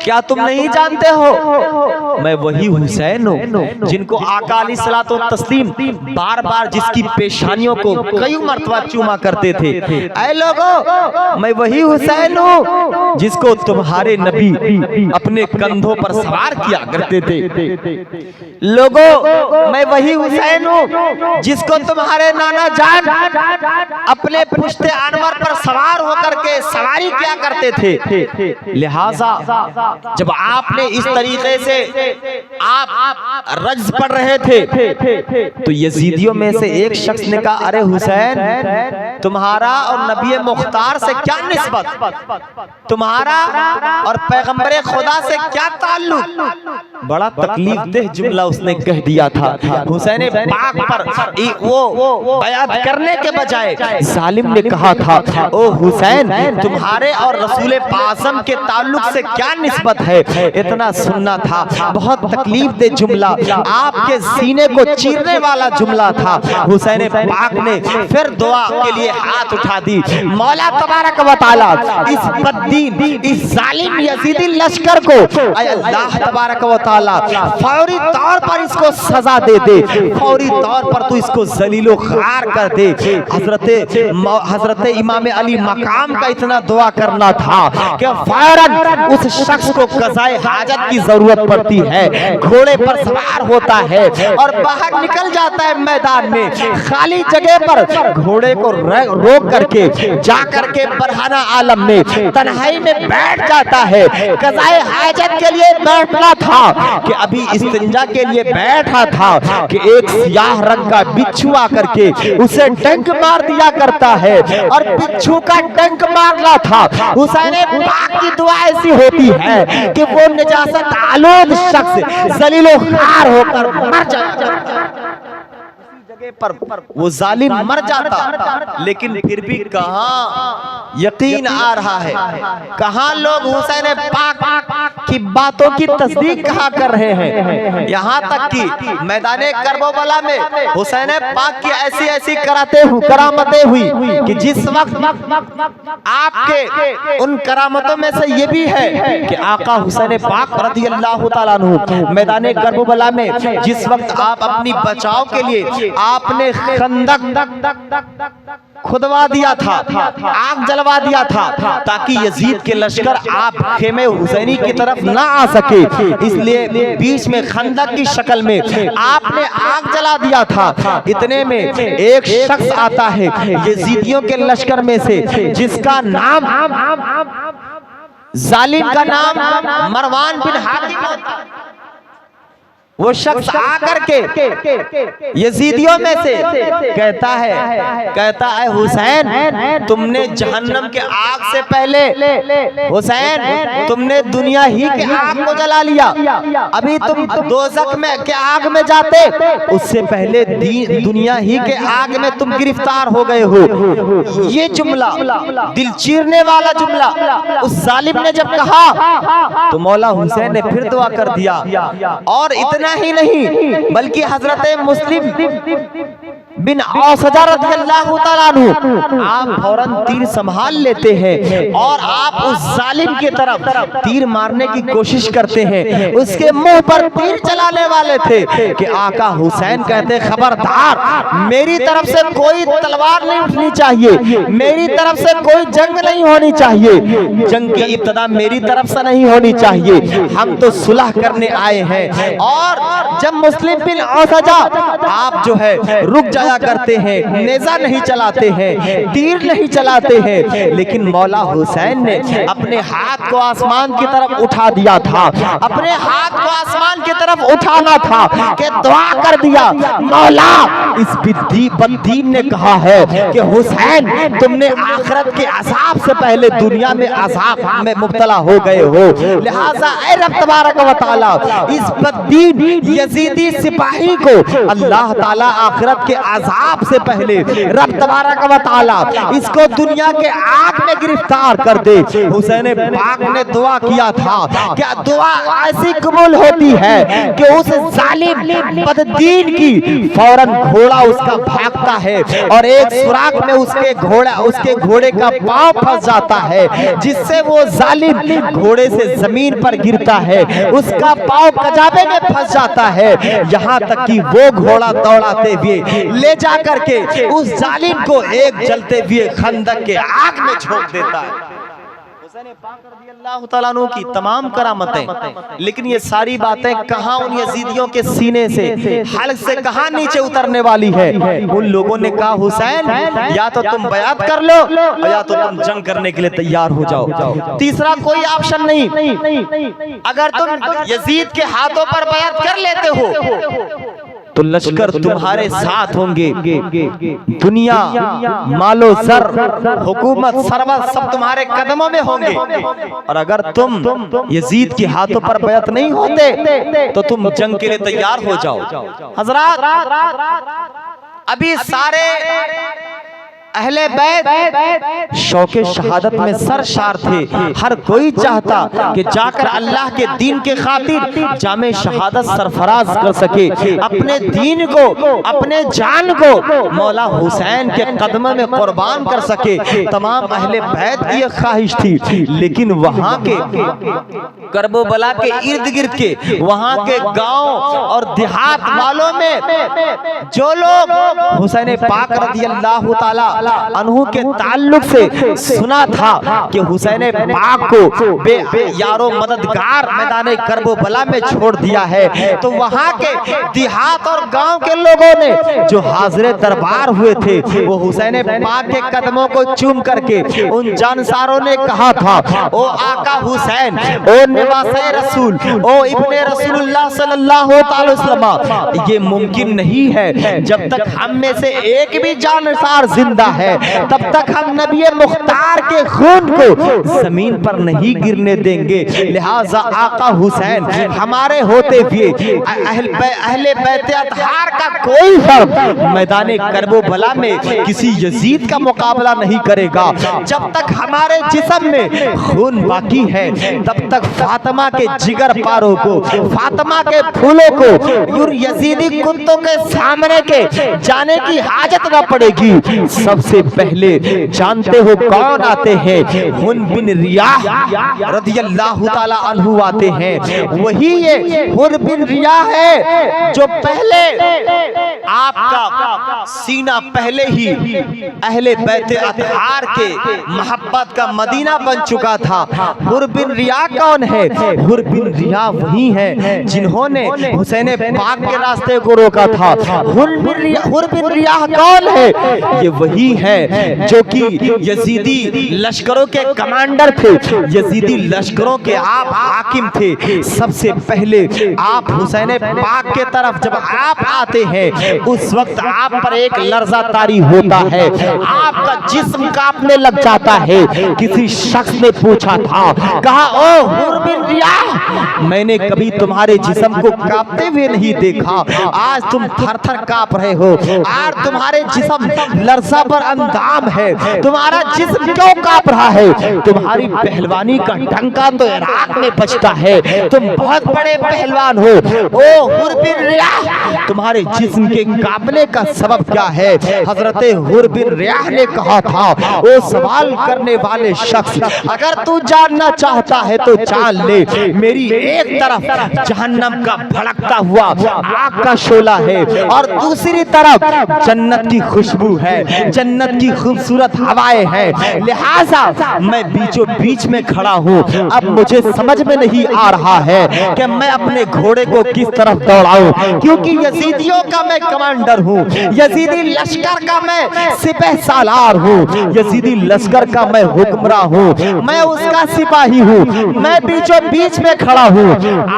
کیا تم نہیں جانتے ہو میں وہی حسین ہوں جن کو آقا علیہ الصلوۃ والتسلیم بار بار جس کی پیشانیوں کو کئی مرتبہ چوما کرتے تھے، اے لوگو میں وہی حسین ہوں جس کو تمہارے نبی اپنے کندھوں پر سوار کیا کرتے تھے، لوگو میں وہی حسین ہوں جس کو تمہارے نانا جان اپنے پشت انور پر سوار ہو کر کے سواری کیا کرتے تھے۔ لہٰذا جب آپ نے اس طریقے سے آپ رجز پڑھ رہے تھے تو یزیدیوں میں سے ایک شخص نے کہا ارے حسین تمہارا اور نبی مختار سے کیا نسبت، تمہارا اور پیغمبر خدا سے کیا تعلق؟ بڑا تکلیف دہ جملہ اس نے کہہ دیا تھا۔ حسین پاک پر وہ بیعت کرنے کے بجائے ظالم نے کہا تھا او حسین تمہارے اور رسول اعظم کے تعلق سے کیا نسبت ہے؟ اتنا سننا تھا، بہت تکلیف دہ جملہ، آپ کے سینے کو چیرنے والا جملہ تھا۔ حسین پاک نے پھر دعا کے لیے ہاتھ اٹھا دی، مولا تبارک و تعالی اس بددین اس ظالم یزیدی لشکر کو اے اللہ تبارک و تعالی فوری طور پر اس کو سزا دے دے، فوری طور پر تو اس کو ذلیل و خوار کر دے۔ حضرت امام علی مقام کا اتنا دعا کرنا تھا کہ فوراً اس شخص کو قضائے حاجت کی ضرورت پڑتی ہے، گھوڑے پر سوار ہوتا ہے اور باہر نکل جاتا ہے میدان میں، خالی جگہ پر گھوڑے کو روک کر کے جا کر کے برہنہ عالم میں تنہائی میں بیٹھ جاتا ہے۔ قضائے حاجت کے لیے بیٹھنا تھا کہ ابھی استنجا کے لیے بیٹھا تھا کہ ایک سیاہ رنگ کا بچھو آ کر کے اسے ڈنک مار دیا کرتا ہے، اور بچھو کا ڈنک مارنا تھا۔ حسین پاک کی دعا ایسی ہوتی ہے کہ وہ نجاست آلود شخص ذلیل و خوار ہو کر مر جاتا پر وہ ظالم مر جاتا، لیکن پھر بھی کہاں یقین آ رہا ہے، کہاں لوگ حسین پاک کی باتوں کی تصدیق کہاں کر رہے ہیں۔ یہاں تک کہ میدان کربلا میں حسین پاک کی ایسی ایسی کرامتیں ہوئی کہ جس وقت آپ کے ان کرامتوں میں سے یہ بھی ہے کہ آقا حسین پاک رضی اللہ تعالیٰ عنہ میدان کربلا میں جس وقت آپ اپنی بچاؤ کے لیے آپ نے خندق کھدوا دیا تھا، آگ جلوا دیا تھا تاکہ یزید کے لشکر آپ خیمے حسینی کی طرف نہ آ سکے، اس لیے بیچ میں خندق کی شکل میں آپ نے آگ جلا دیا تھا۔ اتنے میں ایک شخص آتا ہے یزیدیوں کے لشکر میں سے جس کا نام ظالم کا نام مروان بن حاتم ہوتا ہے۔ وہ شخص آ کر کے یزیدیوں میں سے کہتا ہے حسین تم نے جہنم کے آگ سے پہلے، حسین تم نے دنیا ہی کے آگ کو جلا لیا، ابھی تم دوزخ میں کے آگ میں جاتے، اس سے پہلے دنیا ہی کے آگ میں تم گرفتار ہو گئے ہو۔ یہ جملہ دل چیرنے والا جملہ اس ظالم نے جب کہا تو مولا حسین نے پھر دعا کر دیا، اور اتنا ہی نہیں بلکہ حضرت مسلم بن اوسجہ رضی اللہ تعالیٰ عنہ آپ فوراً تیر سنبھال لیتے ہیں اور آپ اس ظالم کی طرف تیر مارنے کی کوشش کرتے ہیں۔ اس کے منہ پر تیر چلانے والے تھے کہ آقا حسین کہتے خبردار میری طرف سے کوئی تلوار نہیں اٹھنی چاہیے، میری طرف سے کوئی جنگ نہیں ہونی چاہیے، جنگ کی ابتدا میری طرف سے نہیں ہونی چاہیے، ہم تو صلح کرنے آئے ہیں۔ اور جب مسلم بن اوسجہ آپ جو ہے رک جائے چلایا کرتے ہیں, نیزہ نہیں چلاتے ہیں, تیر نہیں چلاتے ہیں, لیکن مولا حسین نے اپنے ہاتھ کو آسمان کی طرف اٹھا دیا تھا, اپنے ہاتھ کو آسمان کی طرف اٹھانا تھا کہ دعا کر دیا, مولا اس بددین نے کہا ہے کہ حسین تم نے آخرت کے عذاب سے پہلے دنیا میں عذاب میں مبتلا ہو گئے ہو, لہٰذا اے رب تبارک و تعالی اس بددین یزیدی سپاہی کو اللہ تعالیٰ آخرت کے عذاب سے پہلے رب تبارک و تعالی اس کو دنیا کے آگ میں گرفتار کر دے. حسین پاک نے دعا کیا تھا, کیا دعا ایسی قبول ہوتی ہے کہ اس ظالم بددین کی فوراً گھوڑا اس کا بھاگتا ہے اور ایک سوراخ میں اس کے گھوڑے کا پاؤں پھنس جاتا ہے, جس سے وہ ظالم گھوڑے سے زمین پر گرتا ہے, اس کا پاؤں کجاوے میں پھنس جاتا ہے, یہاں تک کہ وہ گھوڑا دوڑاتے ہوئے لے جا کر کے اس ظالم کو ایک جلتے ہوئے خندق کے آگ میں چھوڑ دیتا ہے. حسین پاک رضی اللہ تعالیٰ عنہ کی تمام کرامتیں, لیکن یہ ساری باتیں کہاں ان یزیدیوں کے سینے سے حلق سے کہاں نیچے اترنے والی ہے. ان لوگوں نے کہا حسین یا تو تم بیعت کر لو یا تو تم جنگ کرنے کے لیے تیار ہو جاؤ, تیسرا کوئی آپشن نہیں. اگر تم یزید کے ہاتھوں پر بیعت کر لیتے ہو تو لشکر تمہارے ساتھ ہوں گے, دنیا, مال و زر, حکومت, ثروت سب تمہارے قدموں میں ہوں گے, اور اگر تم یزید کے ہاتھوں پر بیعت نہیں ہوتے تو تم جنگ کے لیے تیار ہو جاؤ. حضرات ابھی سارے اہل بیت شوق شہادت میں سرشار تھے, ہر کوئی چاہتا کہ جا کر اللہ کے دین کے خاطر جامع شہادت سرفراز کر سکے, اپنے دین کو, اپنے جان کو مولا حسین کے قدموں میں قربان کر سکے. تمام اہل بیت کی یہ خواہش تھی, لیکن وہاں کے کرب و بلا کے ارد گرد کے وہاں کے گاؤں اور دیہات والوں میں جو لوگ حسین پاک رضی اللہ تعالی عنہ کے تعلق سے سنا تھا کہ حسین پاک کو بے یارو مددگار میدان کرب و بلا میں چھوڑ دیا ہے, تو وہاں کے دیہات اور گاؤں کے لوگوں نے جو حاضر دربار ہوئے تھے وہ حسین پاک کے قدموں کو چوم کر کے ان جانساروں نے کہا تھا, او آقا حسین, او نواس رسول, او ابن رسول اللہ صلی اللہ علیہ وسلم, یہ ممکن نہیں ہے جب تک ہم میں سے ایک بھی جانسار زندہ ہے تب تک ہم نبی مختار کے خون کو زمین پر نہیں گرنے دیں گے. لہٰذا آقا حسین ہمارے ہوتے ہوئے اہل بیت اطہار کا کوئی فرد میدان کرب و بلا میں کسی یزید کا مقابلہ نہیں کرے گا. جب تک ہمارے جسم میں خون باقی ہے تب تک فاطمہ کے جگر پاروں کو, فاطمہ کے پھولوں کو یزیدی کتوں کے سامنے کے جانے کی حاجت نہ پڑے گی. سب سے پہلے جانتے ہو کون آتے ہیں؟ ہن بن ریاح رضی اللہ تعالی عنہ آتے ہیں. وہی یہ ہن بن ریاح ہے جو پہلے آپ کا سینہ پہلے ہی اہل بیت اطہار کے محبت کا مدینہ بن چکا تھا. ہن بن ریاح کون ہے؟ ہن بن ریاح وہی ہیں جنہوں نے حسین پاک کے راستے کو روکا تھا. ہن بن ریاح کون ہے؟ یہ وہی ہے جو کہ یزیدی لشکروں کے کمانڈر تھے, یزیدی لشکروں کے آپ حاکم تھے. سب سے پہلے آپ حسین پاک کے طرف جب آپ آتے ہیں اس وقت آپ پر ایک لرزہ طاری ہوتا ہے, آپ کا جسم کانپنے لگ جاتا ہے. کسی شخص نے پوچھا تھا, کہا او حور بن ریاح, میں نے کبھی تمہارے جسم کو کانپتے ہوئے نہیں دیکھا, آج تم تھر تھر کانپ رہے ہو, آج تمہارے جسم لرزہ پر اندام ہے, تمہارا جسم کیوں کانپ رہا ہے؟ تمہاری پہلوانی کا ڈنکا تو عراق میں بجتا ہے, تم بہت بڑے پہلوان ہو. او حور بن ریاح, تمہارے جسم کے کانپنے کا سبب کیا ہے؟ حضرت حور بن ریاح نے کہا تھا, او سوال کرنے والے شخص, اگر تو جاننا چاہتا ہے تو جان لے, میری ایک طرف جہنم کا بھڑکتا ہوا آگ کا شعلہ ہے اور دوسری طرف جنت کی خوشبو ہے. जन्नत की खूबसूरत हवाएं हैं, लिहाजा मैं बीचों बीच में खड़ा हूँ। अब मुझे समझ में नहीं आ रहा है कि मैं अपने घोड़े को किस तरफ दौड़ाऊं, क्योंकि यजीदियों का मैं कमांडर हूँ, यजीदी लश्कर का मैं सिपह सालार हूँ, यजीदी लश्कर का मैं हुक्मरां हूँ, मैं उसका सिपाही हूँ, मैं बीचों बीच में खड़ा हूँ।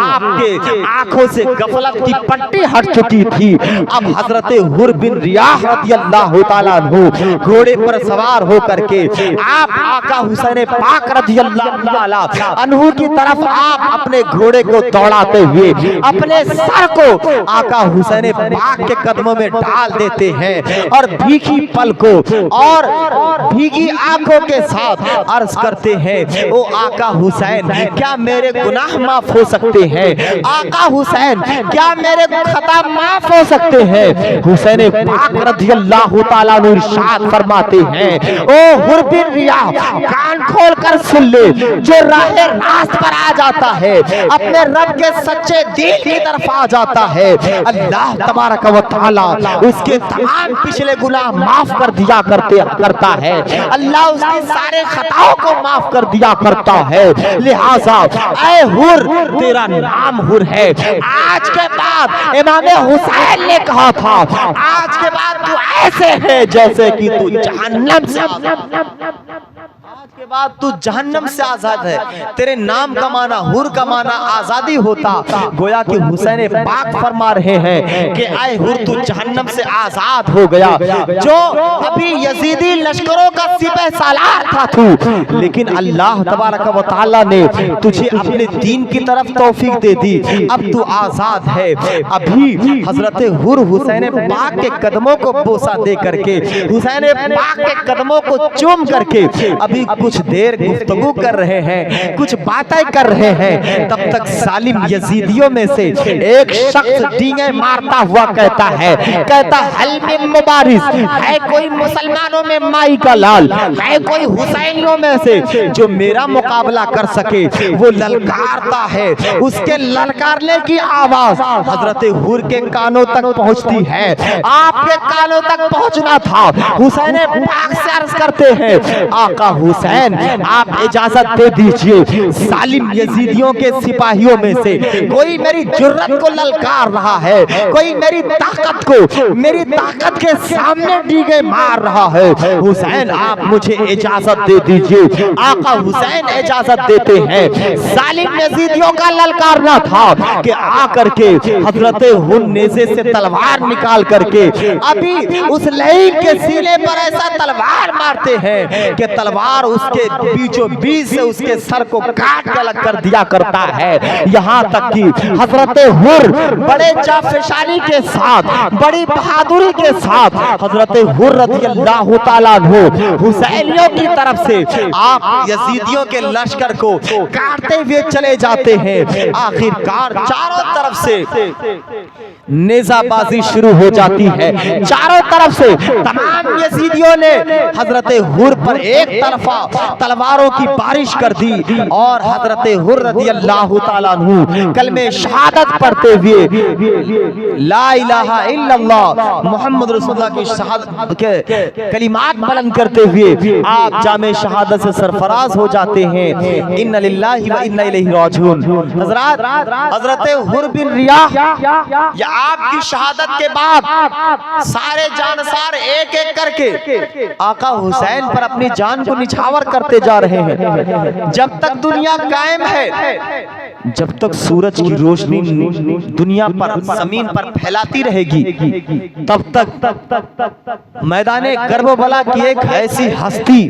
आपके आंखों से गफलत की पट्टी हट चुकी थी। अब हजरत हुर बिन रियाह रज़ियल्लाहु ताला अन्हु घोड़े पर सवार होकर के आप आका हुसैन पाक रज़ियल्लाहु ताला अन्हु की तरफ आप अपने घोड़े को दौड़ाते हुए अपने सर को आका हुसैन पाक के कदमों में डाल देते हैं और भीगी पलकों और भीगी आंखों के साथ अर्ज करते हैं, ओ आका हुसैन क्या मेरे गुनाह माफ हो सकते हैं? आका हुसैन क्या मेरे खता माफ हो सकते हैं? हुसैन पाक रज़ियल्लाहु ताला अन्हु इरशाद फरमाते हैं, ओ हुर बिन रियाह कान खोल कर सुन ले, जो राहे रास्त पर आ जाता है अपने रब के सच्चे दिल की तरफ आ जाता है, अल्लाह तबारक व तआला उसके तमाम पिछले गुनाह माफ कर दिया करता है, अल्लाह उसके सारे खताओं को माफ कर दिया करता है। लिहाजा ऐ हुर तेरा नाम हुर है। आज के बाद इमाम हुसैन ने कहा था, आज के बाद तू ऐसे है जैसे कि तू जहन्नम से आज के बाद तू जहन्नम से आजाद है। तेरे नाम का माना हुर का माना आजादी होता। गोया कि हुसैन पाक फरमा रहे हैं कि आए हुर तू जहन्नम से आजाद हो गया। जो अभी यजीदी लश्करों का सिपह सालार था तू, लेकिन अल्लाह तबारक व तआला ने तुझे अपने दीन की तरफ तौफीक दे दी, अब तू आजाद है। अभी हजरत हुर हुसैन पाक के कदमों को बोसा दे करके, हुसैन पाक के कदमों को चूम करके अभी कुछ देर गुफ्तगू कर रहे हैं, कुछ बातें कर रहे हैं, तब तक सालिम यजीदियों में से एक शख्स डींगे मारता हुआ कहता है हल में मुबारिस है कोई मुसलमानों में माई का लाल, है कोई हुसैनियों में से जो मेरा मुकाबला कर सके? वो ललकारता है, उसके ललकारने की आवाज हजरत हुर के कानों तक पहुंचती है। आपके कानों तक पहुंचना था। हुसैन पाक से अर्ज करते हैं, आका हुसैन आप इजाजत दे दीजिए, सालिम यजीदियों के सिपाहियों में से कोई मेरी जुर्रत को ललकार रहा है, कोई मेरी ताकत के सामने डीगे मार रहा है। हुसैन आप मुझे इजाजत दे दीजिए। आका हुसैन इजाजत देते हैं। सालिम यजीदियों का ललकारना था कि आकर के हजरत हुर नेज़े से तलवार निकाल करके अभी उस लईक के सीने पर ऐसा तलवार मारते हैं कि तलवार उसके बीचों बीच से उसके सर को काट के अलग कर दिया करता है। यहाँ तक कि हजरत हुर बड़े जाफशानी के साथ, बड़ी बहादुरी के साथ हजरत हुर रज़ियल्लाहु ताला अन्हु हुसैनियों की तरफ से आप यजीदियों के लश्कर को काटते हुए चले जाते हैं। आखिरकार चारों तरफ से नेज़ाबाजी शुरू हो जाती है। चारों तरफ से तमाम यजीदियों ने हजरत हुर पर एक तरफा तलवारों की बारिश कर दी और हजरत हुर रज़ियल्लाहु ताला अन्हु कलमे शहादत पढ़ते हुए ला इलाहा इल्लल्लाह मुहम्मद रसूलुल्लाह की शहादत के कलिमात बुलंद करते हुए आप जामे शहादत से सरफराज हो जाते हैं। इन्ना लिल्लाहि व इन्ना इलैहि राजिऊन। हजरत हजरत हुर बिन रियाह या आपकी शहादत के बाद सारे जानसार एक एक करके आका हुसैन पर अपनी जान को निछावर करते जा रहे हैं। जब तक दुनिया कायम है, जब तक सूरज की रोशनी दुनिया पर जमीन पर फैलाती रहेगी, तब तक मैदाने कर्बला की एक ऐसी हस्ती,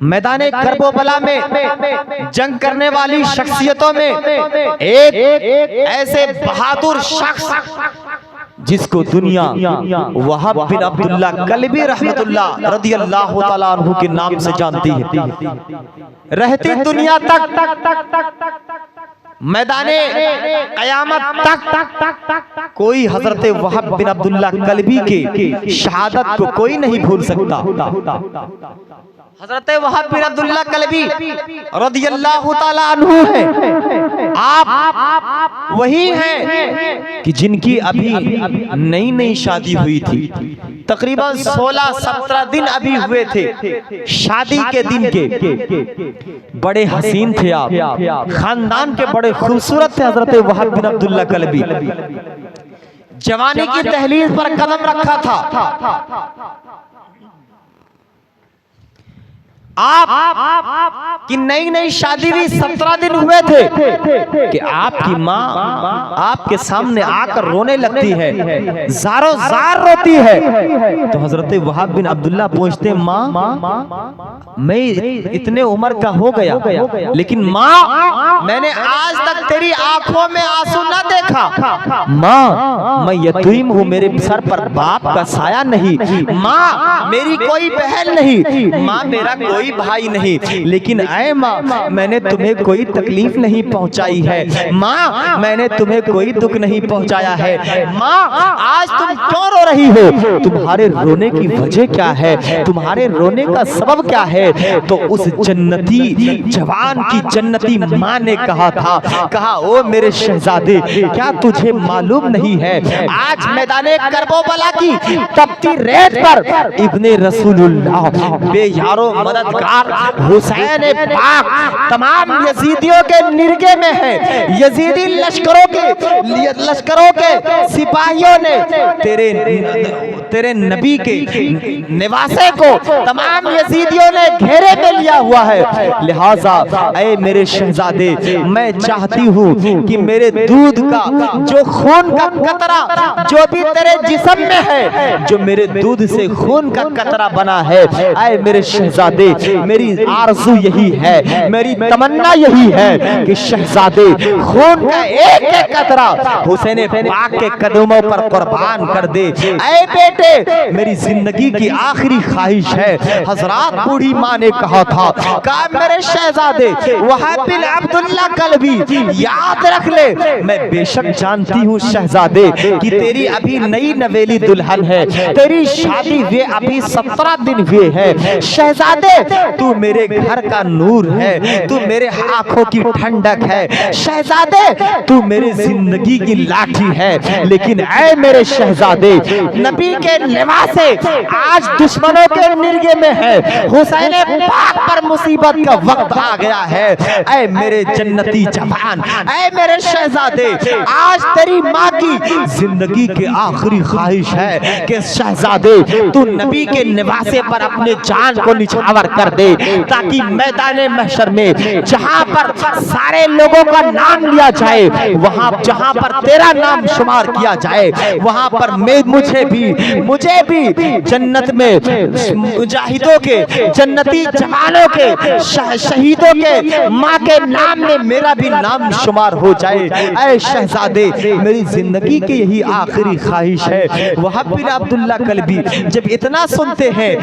मैदाने कर्बला में जंग करने वाली शख्सियतों में एक ऐसे बहादुर शख्स जिसको दुनिया वहाब बिन अब्दुल्ला कल्बी रहमतुल्लाह रज़ियल्लाहु ताला अन्हु के नाम से जानती है। रहती दुनिया तक मैदाने क़यामत तक कोई हजरत वहाब बिन अब्दुल्ला कल्बी के शहादत को कोई नहीं भूल सकता। हजरत वहाब बिन अब्दुल्ला कल्बी रज़ियल्लाहु ताला अन्हु है। آپ وہی ہیں کہ جن کی ابھی نئی نئی شادی ہوئی تھی، تقریباً 16-17 دن ابھی ہوئے تھے شادی کے دن کے، بڑے حسین تھے آپ، خاندان کے بڑے خوبصورت تھے حضرت وہب بن عبداللہ کلبی، جوانی کی دہلیز پر قدم رکھا تھا، آپ کی نئی نئی شادی بھی 17 دن ہوئے تھے کہ آپ کی ماں آپ کے سامنے آ کر رونے لگتی ہے، زارو زار روتی ہے، تو حضرت وہب بن عبداللہ پوچھتے ماں میں اتنے عمر کا ہو گیا لیکن ماں میں نے آج تک تیری آنکھوں میں آنسو نہ دیکھا، ماں میں یتیم ہوں، میرے سر پر باپ کا سایہ نہیں، ماں میری کوئی بہن نہیں، ماں میرا کوئی بھائی نہیں، لیکن اے ماں میں نے تمہیں کوئی تکلیف نہیں پہنچائی ہے، ماں میں نے تمہیں کوئی دکھ نہیں پہنچایا ہے، ماں آج تم کیوں رو رہی ہو، تمہارے رونے کی وجہ کیا ہے، تمہارے رونے کا سبب کیا ہے؟ تو اس جنتی جوان کی جنتی ماں نے کہا تھا، کہا او میرے شہزادے کیا تجھے معلوم نہیں ہے آج میدان کربلا کی تپتی ریت پر ابن رسول اللہ بے یارو مددگار حسین پاک تمام یزیدیوں کے نرگے میں ہے، یزیدی لشکروں کے سپاہیوں نے تیرے نبی کے نواسے کو تمام یزیدیوں نے گھیرے میں لیا ہوا ہے، لہٰذا اے میرے شہزادے میں چاہتی ہوں کہ میرے دودھ کا جو خون کا قطرہ جو بھی تیرے جسم میں ہے، جو میرے دودھ سے خون کا قطرہ بنا ہے، اے میرے شہزادے میری آرزو یہی ہے، میری تمنا یہی ہے کہ شہزادے خون کا ایک ایک قطرہ حسین پاک کے قدموں پر قربان کر دے، اے بیٹے میری زندگی کی آخری خواہش ہے، حضرات بوڑھی ماں نے کہا تھا، کہا میرے شہزادے وہب بن عبداللہ کلبی یاد رکھ لے، میں بے شک جانتی ہوں شہزادے کہ تیری ابھی نئی نویلی دلہن ہے، تیری شادی ہوئے ابھی 17 دن ہوئے ہیں، شہزادے تو میرے گھر کا نور ہے، تو میرے آنکھوں کی ٹھنڈک ہے، شہزادے تو میری زندگی کی لاٹھی ہے، لیکن اے میرے شہزادے نبی کے نواسے آج دشمنوں کے نرگے میں ہے، حسین پاک پر مصیبت کا وقت آ گیا ہے، اے میرے جنتی جوان، اے میرے شہزادے آج تیری ماں کی زندگی کے آخری خواہش ہے کہ شہزادے تو نبی کے نواسے پر اپنے جان کو نچھاور کر دے، تاکہ میدان محشر میں جہاں پر سارے لوگوں کا نام لیا جائے، وہاں جہاں پر تیرا نام شمار کیا جائے، وہاں پر مجھے بھی جنت میں مجاہدوں کے جنتی جوانوں کے شہیدوں کے ماں کے نام میں میرا بھی نام شمار ہو جائے، اے شہزادے میری زندگی کی یہی آخری خواہش ہے۔ وہب بن عبداللہ کلبی جب اتنا سنتے ہیں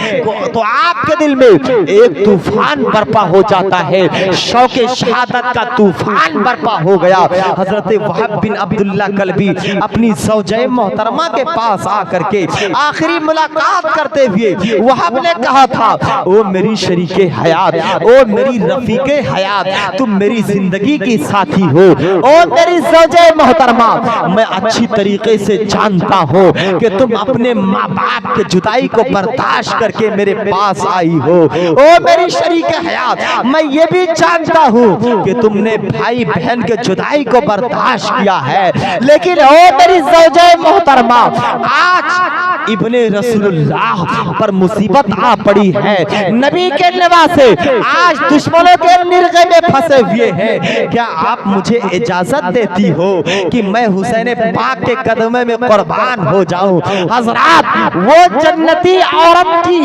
تو آپ کے دل میں ایک طوفان برپا ہو جاتا ہے، شوق شہادت کا طوفان برپا ہو گیا۔ حضرت وہب بن عبداللہ کلبی اپنی زوجہ محترمہ کے پاس آ کر کے آخری ملاقات کرتے ہوئے وہب نے کہا تھا، او میری شریک حیات، او میری رفیق حیات، تم میری زندگی کی ساتھی ہو، او میری زوجہ محترمہ، میں اچھی طریقے سے جانتا ہوں کہ تم اپنے ماں باپ کے جدائی کو برداشت کر کے میرے پاس آئی ہو، او میری شریک حیات میں یہ بھی جانتا ہوں کہ تم نے بھائی بہن کے جدائی کو برداشت کیا ہے، لیکن او میری زوجہ محترمہ آج ابن رسول اللہ پر مصیبت آ پڑی ہے، نبی کے نواسے آج دشمنوں کے نرغے میں پھنسے ہوئے ہیں، کیا آپ مجھے اجازت دیتی ہو کہ میں حسین پاک کے قدمے میں قربان ہو جاؤں؟ حضرات وہ جنتی عورت تھی،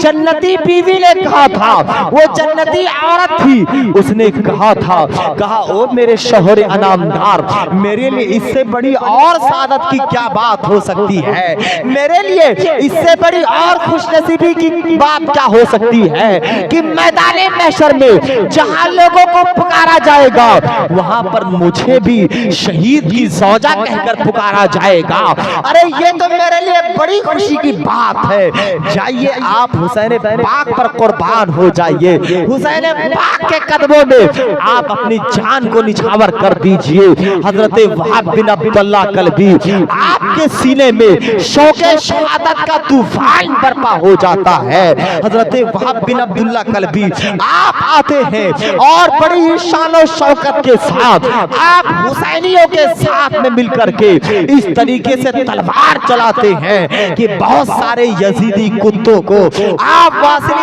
جنتی بیوی نے کہا تھا، وہ جنتی عورت تھی، اس نے کہا تھا، کہا او میرے شوہر انعامدار میرے لیے اس سے بڑی اور سعادت کی کیا بات ہو سکتی ہے، میرے لیے اس سے بڑی اور خوش نصیبی کی بات کیا ہو سکتی ہے کہ میدان محشر میں جہاں لوگوں کو پکارا جائے گا وہاں پر مجھے بھی شہید کی زوجہ کہہ کر پکارا جائے گا. ارے یہ تو میرے لیے بڑی خوشی کی بات ہے. جائیے آپ حسین پاک پر قربان ہو جائیے, حسین پاک کے قدموں میں آپ اپنی جان کو نچھاور کر دیجئے. حضرت وہاب بن عبداللہ کلبی آپ کے سینے میں شوق شہادت کا طوفان برپا ہو جاتا ہے. حضرت وہاب بن عبداللہ کلبی آپ آتے ہیں اور بڑی شان و شوکت کے ساتھ آپ حسینیوں کے ساتھ میں مل کر کے اس طریقے سے تلوار چلاتے ہیں کہ بہت سارے یزیدی کتوں کو آپ واصل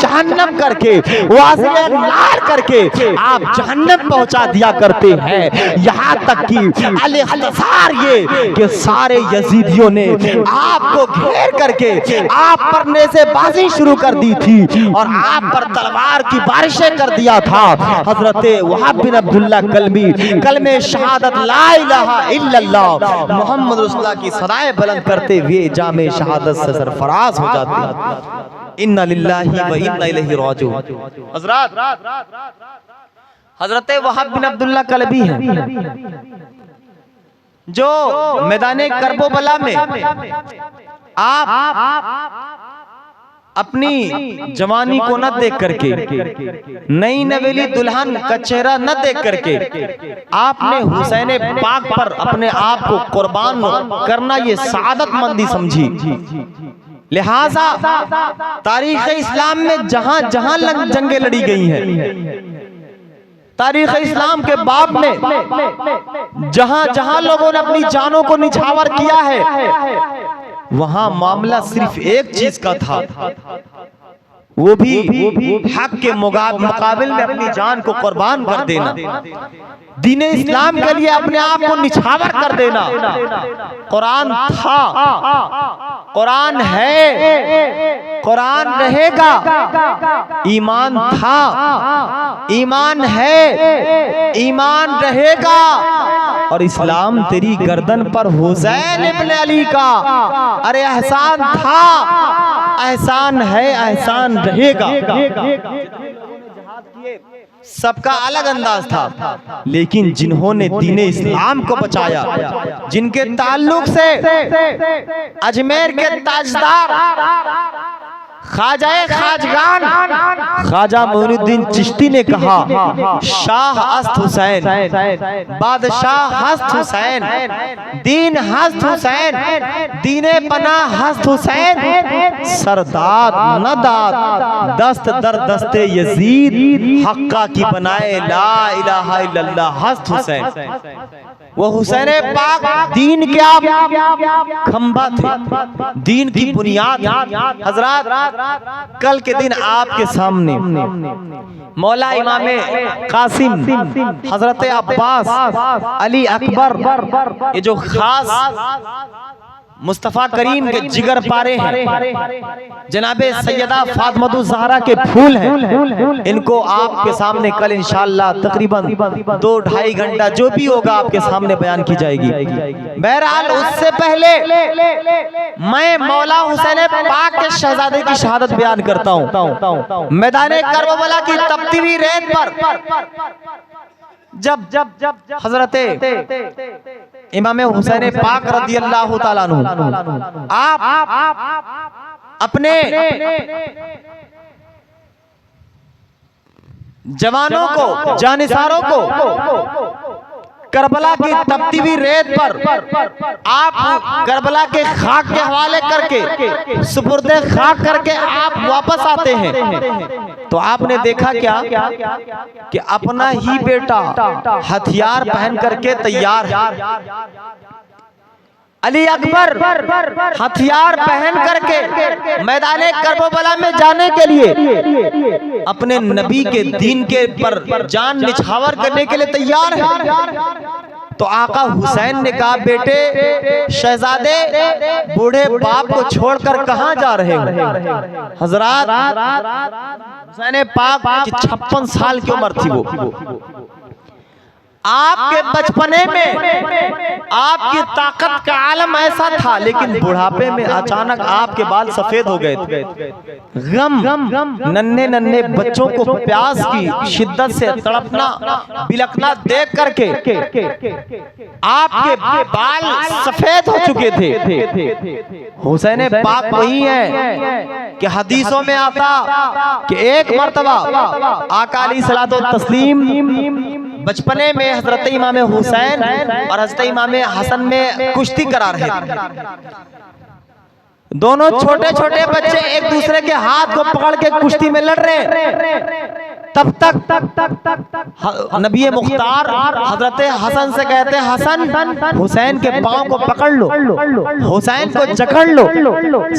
جہنم کر کے واصل نار کر کے آپ جہنم پہنچا دیا کرتے ہیں. یہاں تک کہ الاختصار یہ کہ سارے یزیدیوں نے آپ کو گھیر کر کے آپ پر نیزے بازی شروع کر دی تھی اور آپ پر تلوار کی بارشیں کر دیا تھا. حضرت وہاب بن عبداللہ کلبی کلمہ شہادت لا الہ الا اللہ محمد رسول اللہ کی صدائے بلند کرتے ہوئے جام شہادت سے سرفراز ہو جاتے ہیں. انا للہ و انا الیہ راجعون. حضرات حضرت وہاب بن عبداللہ کلبی ہیں جو میدان کرب و بلا میں آپ اپنی جوانی کو نہ دیکھ کر کے نئی نویلی دلہن کا چہرہ نہ دیکھ کر کے آپ نے حسین پاک پر اپنے آپ کو قربان کرنا یہ سعادت مندی سمجھی. لہٰذا تاریخ اسلام میں جہاں جہاں جنگیں لڑی گئی ہیں, تاریخ اسلام کے باب میں جہاں جہاں لوگوں نے اپنی جانوں کو نچھاور کیا ہے وہاں معاملہ صرف ایک چیز کا تھا, وہ بھی حق کے مقابل میں اپنی جان کو قربان کر دینا, دین اسلام کے لیے اپنے آپ کو نچھاور کر دینا. قرآن تھا, قرآن ہے, قرآن رہے گا. ایمان تھا, ایمان ہے, ایمان رہے گا. اور اسلام تیری گردن پر حسین ابن علی کا ارے احسان تھا, احسان ہے, احسان رہے گا. سب کا الگ انداز تھا, لیکن جنہوں نے دین اسلام کو بچایا, جن کے تعلق سے اجمیر کے تاجدار خواجہ خواجگان خواجہ معین الدین چشتی نے کہا شاہ ہست حسین, بادشاہ ہست حسین, دین ہست حسین, دین پناہ ہست حسین, سرداد نہ داد دست در دست یزید حقہ کی بنائے لا الہ الا اللہ ہست حسین. وہ حسین پاک دین کے آپ کھمبا تھے, دین کی بنیاد. حضرات کل کے دن آپ کے سامنے مولا امام قاسم حضرت عباس علی اکبر یہ جو خاص مصطفیٰ کریم کے جگر پارے ہیں, جناب سیدہ فاطمہ الزہرا کے پھول ہیں, ان کو آپ کے سامنے کل انشاءاللہ تقریباً 2-2.5 گھنٹہ جو بھی ہوگا آپ کے سامنے بیان کی جائے گی. بہرحال اس سے پہلے میں مولا حسین پاک کے شہزادے کی شہادت بیان کرتا ہوں. میدان کربلا کی تپتی ہوئی ریت پر جب حضرت امام حسین پاک رضی اللہ تعالیٰ عنہ آپ اپنے جوانوں کو, جانثاروں کو کربلا کی تپتی ہوئی ریت پر آپ کربلا کے خاک کے حوالے کر کے سپرد خاک کر کے آپ واپس آتے ہیں, تو آپ نے دیکھا کیا کہ اپنا ہی بیٹا ہتھیار پہن کر کے تیار ہے. علی اکبر ہتھیار پہن کر کے میدان کربلا میں جانے کے لیے اپنے نبی کے دین کے پر جان نچھاور کرنے کے لیے تیار ہے. تو آقا حسین نے کہا بیٹے شہزادے بوڑھے باپ کو چھوڑ کر کہاں جا رہے ہو؟ حضرات حسین پاک کی 56 سال کی عمر تھی. وہ آپ کے بچپنے میں آپ کی طاقت کا عالم ایسا تھا، لیکن بڑھاپے میں اچانک آپ کے بال سفید ہو گئے تھے۔ غم ننھے ننھے بچوں کو پیاس کی شدت سے تڑپنا بلکنا دیکھ کر کے آپ کے بال سفید ہو چکے تھے۔ حسین پاک وہی ہے کہ حدیثوں میں آتا کہ ایک مرتبہ آقا علیہ الصلوۃ والتسلیم بچپنے میں حضرت امام حسین اور حضرت امام حسن میں کشتی کرا رہے تھے۔ دونوں چھوٹے چھوٹے بچے ایک دوسرے کے ہاتھ کو پکڑ کے کشتی میں لڑ رہے ہیں۔ تب تک نبی مختار حضرت حسن سے کہتے ہیں حسن حسین کے پاؤں کو پکڑ لو، حسین کو جکڑ لو۔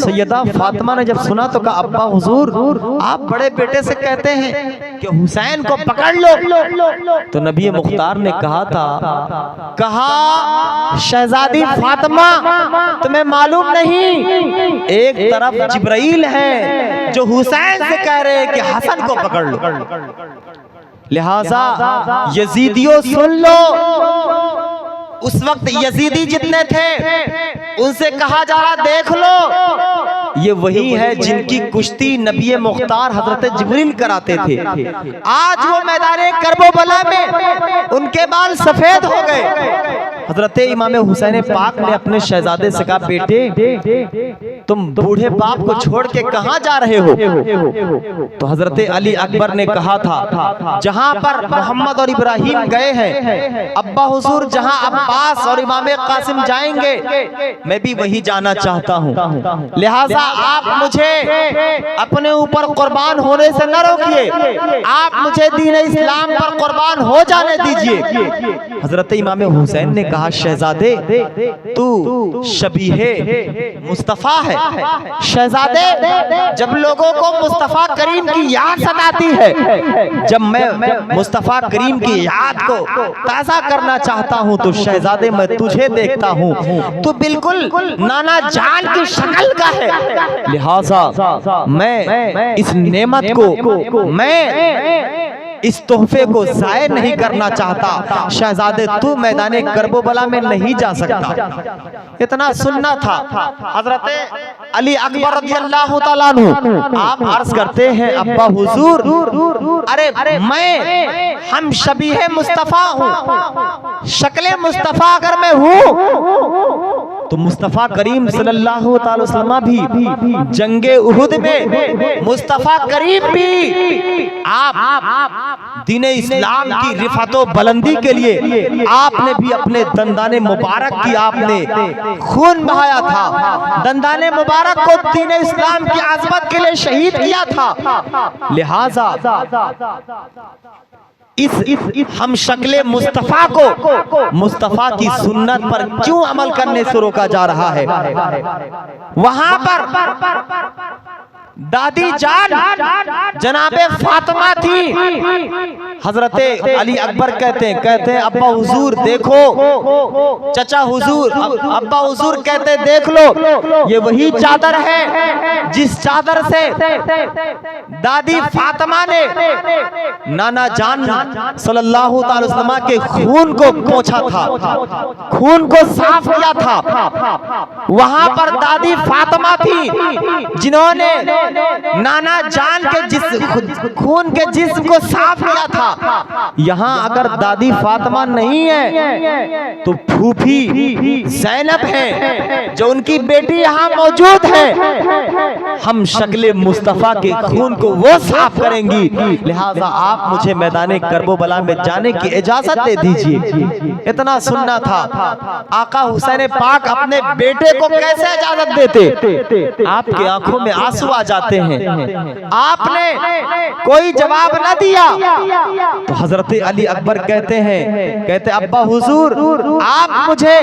سیدہ فاطمہ نے جب سنا تو کہا ابا حضور آپ بڑے بیٹے سے کہتے ہیں کہ حسین کو پکڑ لو۔ تو نبی مختار نے کہا تھا، کہا شہزادی فاطمہ تمہیں معلوم نہیں ایک طرف جبرائیل ہے جو حسین سے کہہ رہے کہ حسن کو پکڑ لو، لہٰذا یزیدیوں سن لو۔ اس وقت یزیدی جتنے تھے ان سے کہا جا رہا دیکھ لو یہ وہی ہے جن کی کشتی نبی مختار حضرت جبریل کراتے تھے۔ آج وہ میدان کربلا میں ان کے بال سفید ہو گئے۔ حضرت امام حسین پاک نے اپنے شہزادے سے کہا بیٹے تم بوڑھے باپ کو چھوڑ کے کہاں جا رہے ہو؟ تو حضرت علی اکبر نے کہا تھا جہاں پر محمد اور ابراہیم گئے ہیں ابا حضور جہاں عباس اور امام قاسم جائیں گے میں بھی وہی جانا چاہتا ہوں، لہٰذا آپ مجھے اپنے اوپر قربان ہونے سے نہ روکیے، آپ مجھے دین اسلام پر قربان ہو جانے دیجئے۔ حضرت امام حسین نے کہا شہزادے تو شبیہ مصطفیٰ ہے۔ شہزادے جب لوگوں کو مصطفیٰ کریم کی یاد ستاتی ہے، جب میں مصطفیٰ کریم کی یاد کو تازہ کرنا چاہتا ہوں تو شہزادے میں تجھے دیکھتا ہوں تو بالکل نانا جان کی شکل کا ہے، لہٰذا میں اس نعمت کو میں اس تحفے کو ضائع نہیں کرنا چاہتا۔ شہزادے تو میدان کربلا میں نہیں جا سکتا۔ اتنا سننا تھا۔ حضرت علی اکبر رضی اللہ تعالیٰ عنہ آپ عرض کرتے ہیں ابا حضور ارے ہم شبیہ مصطفیٰ ہوں، شکل مصطفیٰ اگر میں ہوں تو مصطفیٰ کریم صلی اللہ تعالی وسلم بھی جنگ احد میں مصطفیٰ کریم بھی آپ دین اسلام کی رفعت و بلندی کے لیے آپ نے بھی اپنے دندان مبارک کی آپ نے خون بہایا تھا، دندان مبارک کو دین اسلام کی عظمت کے لیے شہید کیا تھا، لہٰذا اس ہم شکل مصطفیٰ کو مصطفیٰ کی سنت پر کیوں عمل کرنے سے روکا جا رہا ہے؟ وہاں پر دادی جان جناب فاطمہ تھی۔ حضرت علی اکبر کہتے ہیں ابا حضور دیکھو، چچا حضور ابا حضور کہتے دیکھ لو یہ وہی چادر ہے جس چادر سے دادی فاطمہ نے نانا جان صلی اللہ تعالی وسلم کے خون کو پوچھا تھا، خون کو صاف کیا تھا۔ وہاں پر دادی فاطمہ تھی جنہوں نے نانا جان کے خون کے جسم کو صاف کیا تھا۔ یہاں اگر دادی فاطمہ نہیں ہے تو پھوپھی زینب ہے جو ان کی بیٹی یہاں موجود ہے، ہم شکل مصطفیٰ کے خون کو وہ صاف کریں گی، لہٰذا آپ مجھے میدان کربلا میں جانے کی اجازت دے دیجئے۔ اتنا سننا تھا۔ آقا حسین پاک اپنے بیٹے کو کیسے اجازت دیتے؟ آپ کے آنکھوں میں آنسو آ جاتے ہیں، آپ نے کوئی جواب نہ دیا تو حضرت علی اکبر کہتے ہیں ابا حضور آپ مجھے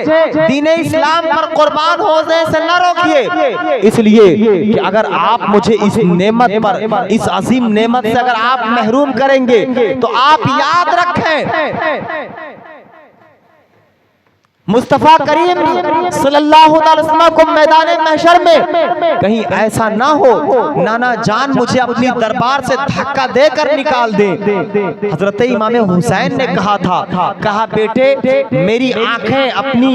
دین اسلام پر قربان ہونے سے نہ روکیے، اس لیے کہ اگر آپ مجھے اس نعمت پر، اس عظیم نعمت سے اگر آپ محروم کریں گے تو آپ یاد رکھیں मुस्तफा करीम सल्लल्लाहु अलैहि वसल्लम को मैदान महशर में कहीं ऐसा ना हो नाना जान मुझे अपनी दरबार से धक्का देकर निकाल दे। हजरत इमाम हुसैन ने कहा था, कहा बेटे मेरी आंखें अपनी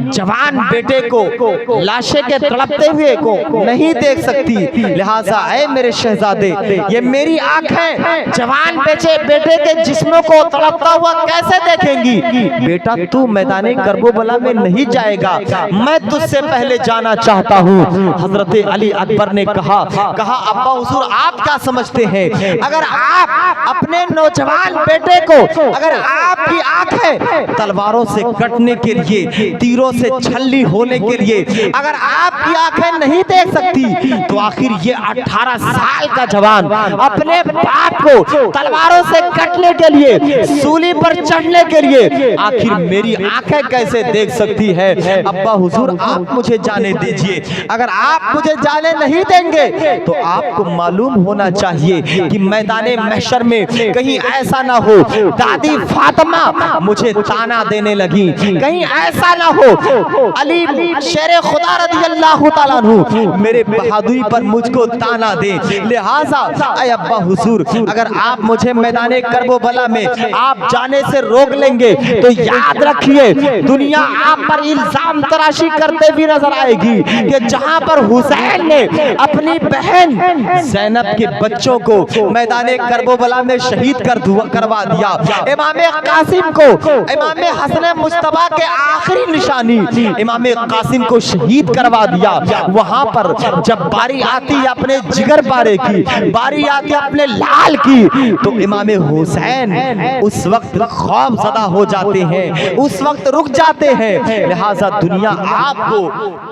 जवान बेटे को लाशे के तड़पते हुए को नहीं देख सकती, लिहाजा ऐ मेरे शहजादे ये मेरी आंखें जवान बेटे के जिस्मों को तड़पता हुआ कैसे देखेंगी। बेटा तू मैदान करबो में नहीं जाएगा, मैं तुझसे पहले जाना चाहता हूँ। हजरत अली अकबर ने कहा अब्बा हुजूर आप क्या समझते हैं, अगर आप अपने नौजवान बेटे को अगर आपकी आंखें तलवारों से कटने के लिए, तीरों से छल्ली होने के लिए अगर आपकी आंखें नहीं देख सकती तो आखिर ये 18 साल का जवान अपने बाप को तलवारों से कटने के लिए, सूली पर चढ़ने के लिए आखिर मेरी आंखें कैसे देख सकती है। अब्बा हुजूर आप मुझे जाने दीजिए, अगर आप मुझे जाने नहीं देंगे तो आपको मालूम होना चाहिए कि मैदाने महशर में कहीं ऐसा ना हो दादी फातिमा मुझे ताना देने लगी, कहीं ऐसा ना हो अली शेर खुदा रज़ी अल्लाह तआला अन्हु मेरे बहादुरी पर मुझको ताना दे। लिहाजा ऐ अब्बा हुजूर अगर आप मुझे मैदाने करबला में आप जाने से रोक लेंगे तो याद रखिए दुनिया आप पर इल्जाम तराशी करते भी नजर आएगी कि जहां पर हुसैन ने अपनी बहन ज़ैनब के बच्चों को मैदाने करबला में शहीद करवा दिया, इमाम कासिम को, इमाम हसन मुस्तफा के आखिरी निशानी इमाम कासिम को शहीद करवा दिया। वहां पर जब बारी आती है अपने जिगर पारे की, बारी आती है अपने लाल की, तो इमाम हुसैन उस वक्त खौफज़दा हो जाते हैं, उस वक्त रुक जाते हैं। लिहाजा दुनिया आपको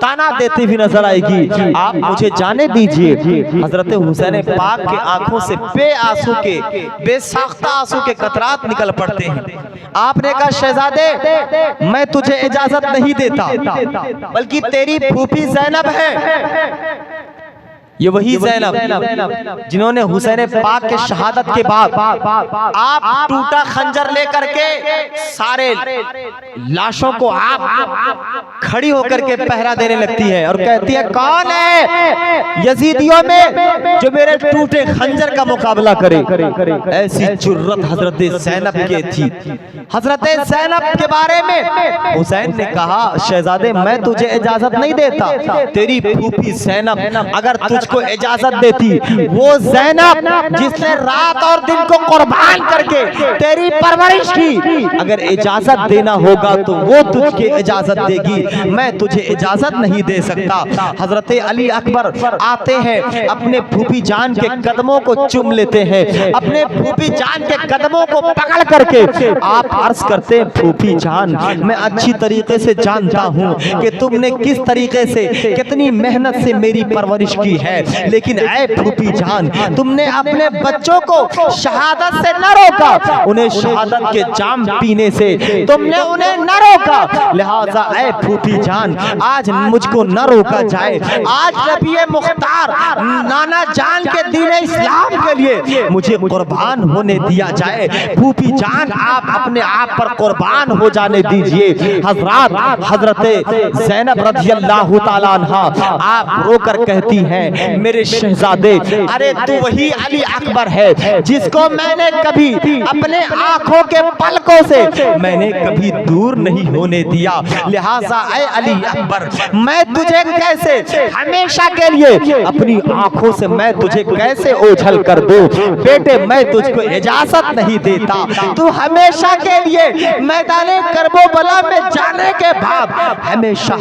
ताना देती हुई नजर आएगी, आप मुझे जाने दीजिए। हजरत हुसैन पाक के आंखों से बेसाख्ता आंसू के कतरात निकल पड़ते हैं। आपने कहा शहजादे मैं तुझे इजाजत नहीं देता, बल्कि तेरी फूफी ज़ैनब है, ये वही ज़ैनब जिन्होंने हुसैन पाक के शहादत के बाद आप टूटा खंजर लेकर के सारे लाशों को आप खड़ी होकर के पहरा देने लगती है और कहती है कौन है यजीदियों में जो मेरे टूटे खंजर का मुकाबला करे। ऐसी जुर्रत हजरत ज़ैनब की थी। हजरत ज़ैनब के बारे में हुसैन ने कहा शहजादे मैं तुझे इजाजत नहीं देता, तेरी फूफी ज़ैनब अगर तुझको इजाजत देती, वो ज़ैनब जिसने रात और दिन को कुर्बान करके तेरी परवरिश की, अगर इजाजत देना होगा तो वो तुझे इजाजत देगी, मैं तुझे इजाजत नहीं दे सकता। हजरत अली अकबर आते हैं, अपने फूफी जान के कदमों को चूम लेते हैं, अपने फूफी जान के कदमों को पकड़ करके आप अर्ज करते हैं फूफी जान मैं अच्छी तरीके से जानता हूं कि तुमने किस तरीके से कितनी मेहनत से मेरी परवरिश की है, लेकिन ऐ फूफी जान तुमने अपने बच्चों को शहादत से न रोका, उन्हें शहादत के जाम पीने से तुमने उन्हें न रोका। लिहाजा ऐ फूफी जान आज मुझको न रोका जाए, आज नबी मुख्तार नाना जान के दीन इस्लाम के लिए मुझे कुर्बान होने दिया जाए। फूफी जान आप अपने आप पर कुर्बान हो जाने दीजिए। हजरत ज़ैनब रज़ियल्लाहु ताला अन्हा आप रोकर कहती हैं मेरे शहजादे अरे तू वही अली अकबर है जिसको मैंने कभी अपने आंखों के पलकों से मैंने कभी दूर नहीं होने दिया। लिहाजा ऐ अली अकबर मैं तुझे कैसे हमेशा के लिए अपनी आंखों से मैं तुझे कैसे ओझल कर दूं। बेटे मैं तुझको इजाजत नहीं देता, तू हमेशा के लिए मैदाने करबला में जाने के बाद हमेशा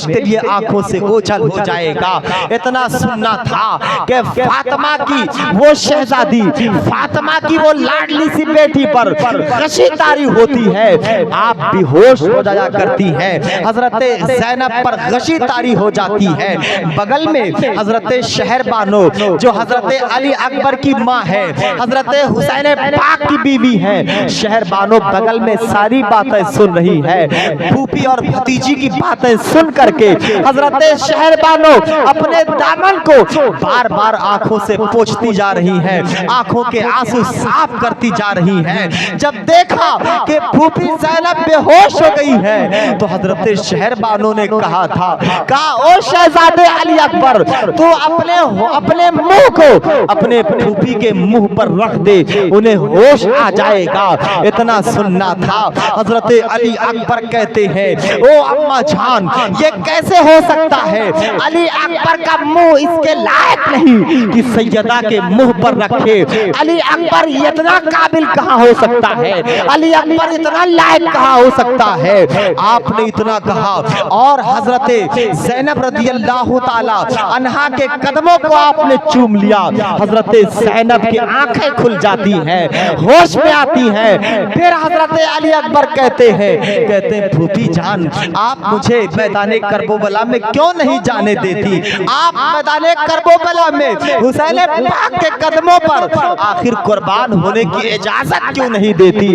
के लिए आंखों से ओझल हो जाएगा। इतना सुनना था कि फातिमा की वो शहजादी, फातिमा की वो लाडली सी बेटी पर गशी तारी होती है, आप बेहोश हो जाया करती हैं। हजरत ज़ैनब पर गशी तारी हो जाती है। बगल में हजरत शहरबानो जो हजरत अली अकबर की माँ है, हजरत हुसैन पाक की बीवी है, शहरबानो बगल में सारी बातें सुन रही है। फूफी और भतीजी की बातें सुन करके हजरत शहरबानो अपने दामन को बार बार आंखों से पोंछती जा रही हैं, आंखों के आंसू साफ करती जा रही हैं। जब देखा कि फूफी ज़ैनब बेहोश हो गई है तो हजरत शहरबानो ने कहा था, कहा ओ शहजादे अली अकबर, तू अपने मुंह को अपने फूफी के मुंह पर रख दे, उन्हें होश आ जाएगा। इतना सुनना था। हजरत अली अकबर कहते हैं, ओ अम्मा जान, ये कैसे हो सकता है? अली अकबर का मुंह इसके लायक नहीं कि सैयदा के मुंह पर रखे। अली अकबर इतना काबिल कहाँ हो सकता है? अली अकबर इतना लायक कहाँ हो सकता है? आपने इतना कहा और हजरत ज़ैनब रज़ियल्लाहु ताला अन्हा के कदमों को आपने चूम लिया। हजरत ज़ैनब की आंखें खुल जाती हैं, होश में आती हैं। फिर हजरत अली अकबर कहते हैं फूफी जान, आप मुझे मैदाने करबला में क्यों नहीं जाने देती? आप मैदाने करबला में हुसैन पाक के कदमों पर आखिर कुर्बान होने की इजाजत क्यों नहीं देती?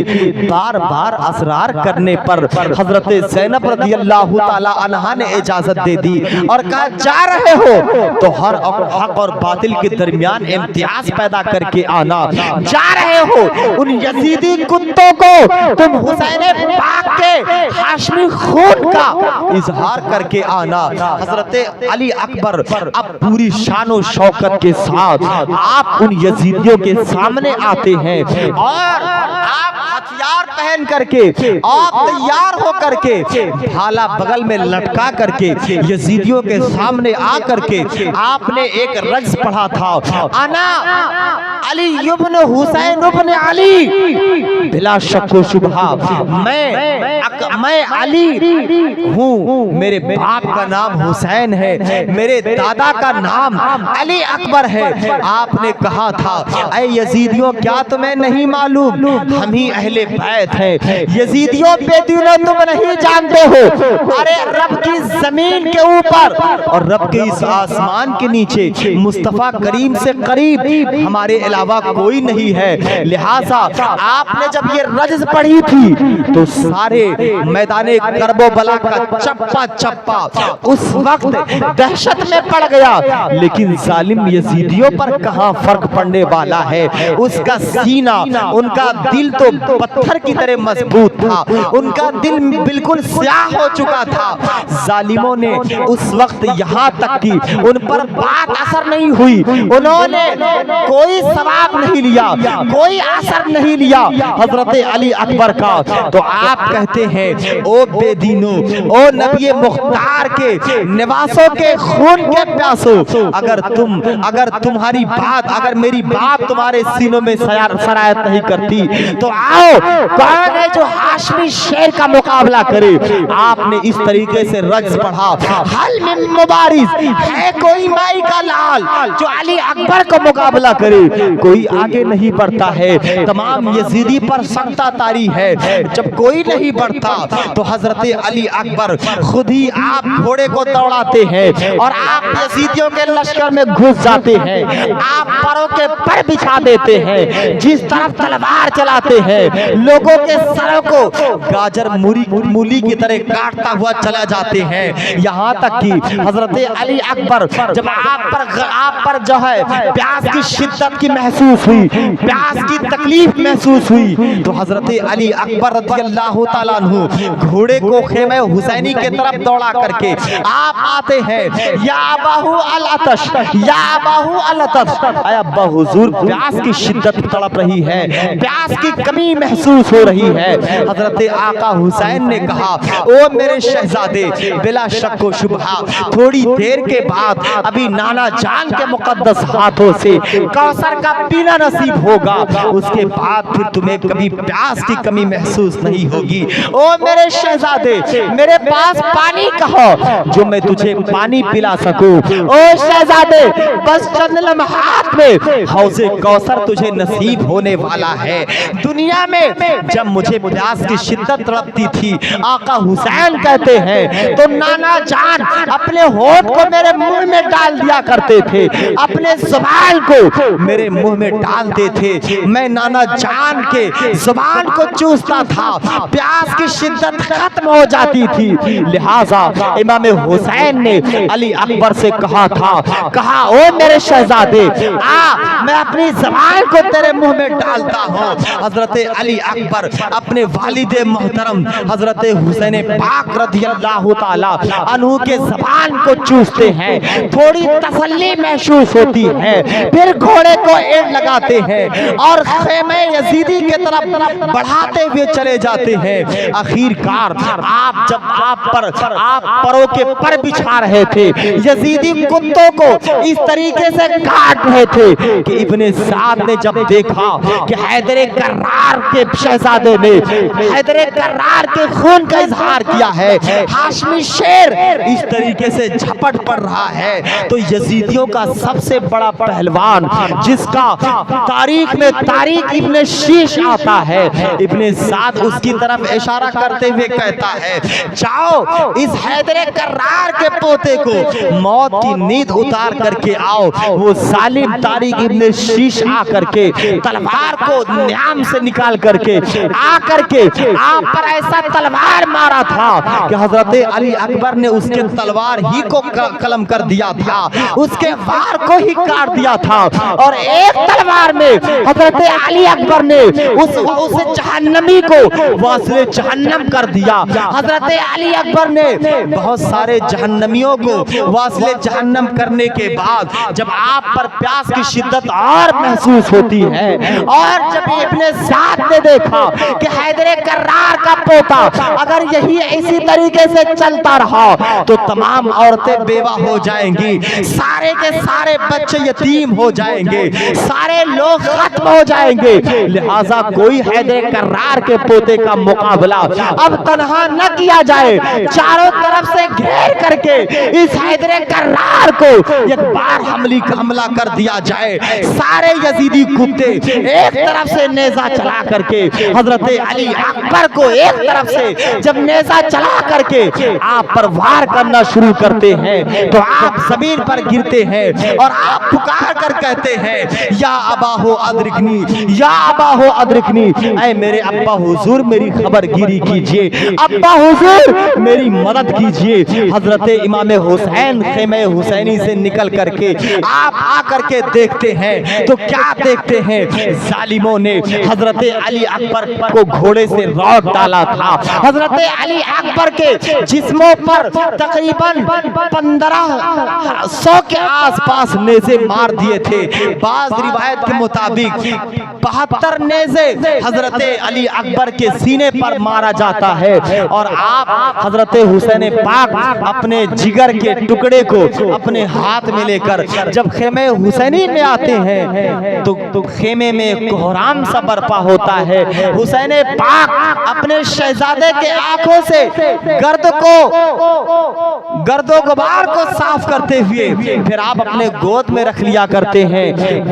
बार बार असरार करने पर हजरत ज़ैनब रज़ियल्लाहु ताला अन्हा ने इजाजत दे दी और कहा, जा रहे हो तो हर हक और बातिल के दरमियान इम्तियाज पैदा करके आना। जा रहे हो उन यजीदी कुत्तों को तुम हुसैन पाक के हाशमी खून का इजहार करके आना। हजरत अली अकबर अब पूरी शानो शौकत के साथ आप उन यजीदियों के सामने आते हैं और आप हथियार पहन करके, आप तैयार हो करके, भाला बगल में लटका करके यजीदियों के सामने आ करके आपने एक रज्म पढ़ा था, अना अली इब्न हुसैन इब्न अली, बिला शक व शुबहा मैं अली हूँ, मेरे बाप का नाम हुसैन है, मेरे दादा का नाम अली अकबर है। आपने कहा था, ऐ यजीदियों, क्या तुम्हें नहीं मालूम हम ही अहले बैत हैं? यजीदियों बेदीनों, तुम नहीं जानते हो, अरे रब की जमीन के ऊपर और रब के इस आसमान के नीचे मुस्तफा करीम से करीब हमारे अलावा कोई नहीं है। लिहाजा आपने जब ये रज्म पढ़ी थी तो सारे मैदाने करबला का चप्पा चप्पा उस वक्त दहशत में पड़ गया। लेकिन जालिम यजीदियों पर कहां फर्क पड़ने वाला है? उसका सीना, उनका दिल तो पत्थर की तरह मजबूत था, उनका दिल बिल्कुल स्याह हो चुका था। जालिमों ने उस वक्त यहाँ तक की उन पर बात असर नहीं हुई, उन्होंने कोई सवाब नहीं लिया, कोई असर नहीं लिया हजरत अली अकबर का। तो आप कहते हैं, ओ बेदीनो, ओ नबी मुख्तार के निवासों के खून के प्यासो, अगर तुम्हारी बात, अगर मेरी बात तुम्हारे सीनों में सरायत नहीं करती तो आओ, कौन है जो हाशमी शेर का मुकाबला करे? आपने इस तरीके से रज्म पढ़ा, हल मिन मुबारिज, है कोई माई का लाल जो अली अकबर का मुकाबला करे? कोई आगे नहीं बढ़ता है, तमाम यजीदी पर सख्ता तारी है। जब कोई नहीं बढ़ता तो हजरत अली अकबर खुद ही आप घोड़े को दौड़ाते हैं और आप यजीदियों के लश्कर में घुस जाते हैं, आप परों के पर बिछा देते हैं, जिस तरफ तलवार चलाते हैं लोगों के सरों को गाजर मूली की तरह काटता हुआ चला जाते हैं। यहाँ तक कि हजरत अली अकबर जब आप पर जो है प्यास की शिद्दत की महसूस हुई, प्यास की तकलीफ महसूस हुई, तो हजरत अली अकबर रज़ियल्लाहु ताला अन्हु घोड़े को खेमे हुसैनी के तरफ दौड़ा करके आप आते हैं, या अबू अल अतश, या अबू अल अतश, ऐ अब्बा हुजूर, प्यास की शिद्दत तड़प रही है, प्यास की कमी महसूस हो रही है। हजरत आका हुसैन ने कहा, ओ मेरे शहजादे, बिला शक व शुबहा थोड़ी देर के बाद अभी नाना जान के मुकद्दस हाथों से कौसर का पीना नसीब होगा, उसके बाद फिर तुम्हें कभी प्यास की कमी महसूस नहीं होगी। ओ मेरे शहजादे, मेरे पास पानी कहो जो मैं तुझे पानी पिला सकूं। ओ शहजादे, बस चंद लम्हात में हौज़े कौसर तुझे नसीब होने वाला है। दुनिया में जब मुझे प्यास की शिद्दत तड़पती थी, आका हुसैन कहते हैं, तो नाना जान अपने होठ को मेरे मुंह में डाल दिया करते थे, अपने ज़ुबान को मेरे मुंह में डालते थे, मैं नाना जान के ज़ुबान को चूसता था, प्यास की शिद्दत खत्म हो जाती थी। लिहाजा इमाम हुसैन ने अली अकबर से कहा था, कहा ओ मेरे शहजादे मैं अपनी ज़बान को तेरे मुंह में डालता हूँ। हजरत अली अकबर अपने वालिद मोहतरम हजरत हुसैन पाक रज़ियल्लाहु ताला अन्हु के ज़बान को चूसते हैं, थोड़ी तसल्ली महसूस होती है, फिर घोड़े को एड़ लगाते हैं और खेमे यजीदी के तरफ बढ़ाते हुए चले जाते हैं। आखिरकार आप जब आप परों के पर बिछा रहे थे, यजीदी कुत्तों को इस तरीके से काट रहे थे कि इब्ने साद ने जब देखा कि हैदर कर्रार के शहजादे ने हैदर कर्रार के खून का इजहार किया है, हाशमी शेर इस तरीके से झपट पड़ रहा है, तो यजीदियों का सबसे बड़ा पहलवान जिसका तारीख में तारीख इब्ने शीश आता है, इब्ने साद उसकी तरफ इशारा करते हुए कहता है, जाओ इस हैदर कर्रार के पोते को मौत की नींद उतार करके आओ। वो जालिम तारीख इब्ने शीश आ करके तलवार को न्याम से निकाल करके आ करके आप पर ऐसा तलवार मारा था कि हजरत अली अकबर ने उसके तलवार ही को कलम कर दिया था, उसके वार को ही काट दिया था, और एक तलवार में हजरत अली अकबर ने उस जहन्नमी को वासिले जहन्नम कर दिया। हजरत अली अकबर ने बहुत सारे जहन्नमियों को वासिले जहन्नम करने के बाद जब आप पर प्यास की शिद्दत और महसूस होती है, और जब इब्ने साद ने देखा कि हैदर कर्रार का पोता अगर यही इसी तरीके से चलता रहा तो तमाम औरतें बेवा हो जाएंगी, सारे के सारे बच्चे यतीम हो जाएंगे, सारे लोग खत्म हो जाएंगे, लिहाजा कोई हैदर कर्रार के पोते का मुकाबला अब तन्हा न किया जाए, चारों तरफ से घेर करके इस हैदर कर्रार को एक बार हमला कर दिया जाए। सारे यजीदी कुत्ते एक तरफ से नेजा चला करके हजरत अली अकबर को एक तरफ से जब नेजा चला करके आप पर वार करना शुरू करते हैं तो आप जमीन पर गिरते हैं और आप पुकार कर कहते हैं, या अबा हो अदरिकनी, या अबा हो अदरिकनी, ऐ मेरे अब्बा हुजूर मेरी खबरगिरी कीजिए, अब्बा हुजूर मेरी मदद कीजिए। हजरत इमाम हुसैन खेमे हुसैनी से निकल करके आप आकर के देखते हैं तो क्या देखते हैं, जालिमों ने हजरत अली अकबर को घोड़े से रौंद डाला था। हजरत अली अकबर के जिस्मों पर तकरीबन 1500 के आसपास नेज़े मार दिए थे। बाज़ रिवायत के मुताबिक 72 नेज़े हजरत अली अकबर के सीने पर मारा जाता है, और आप हजरत हुसैन पाक अपने जिगर के टुकड़े को अपने हाथ में लेकर जब खेमे हुसैनी में आते हैं तो खेमे में कोहराम सा बर्पा होता है। हुसैन पाक अपने शहजादे के आंखों से गर्दो गुबार को साफ करते हुए फिर आप अपने गोद में रख लिया करते हैं।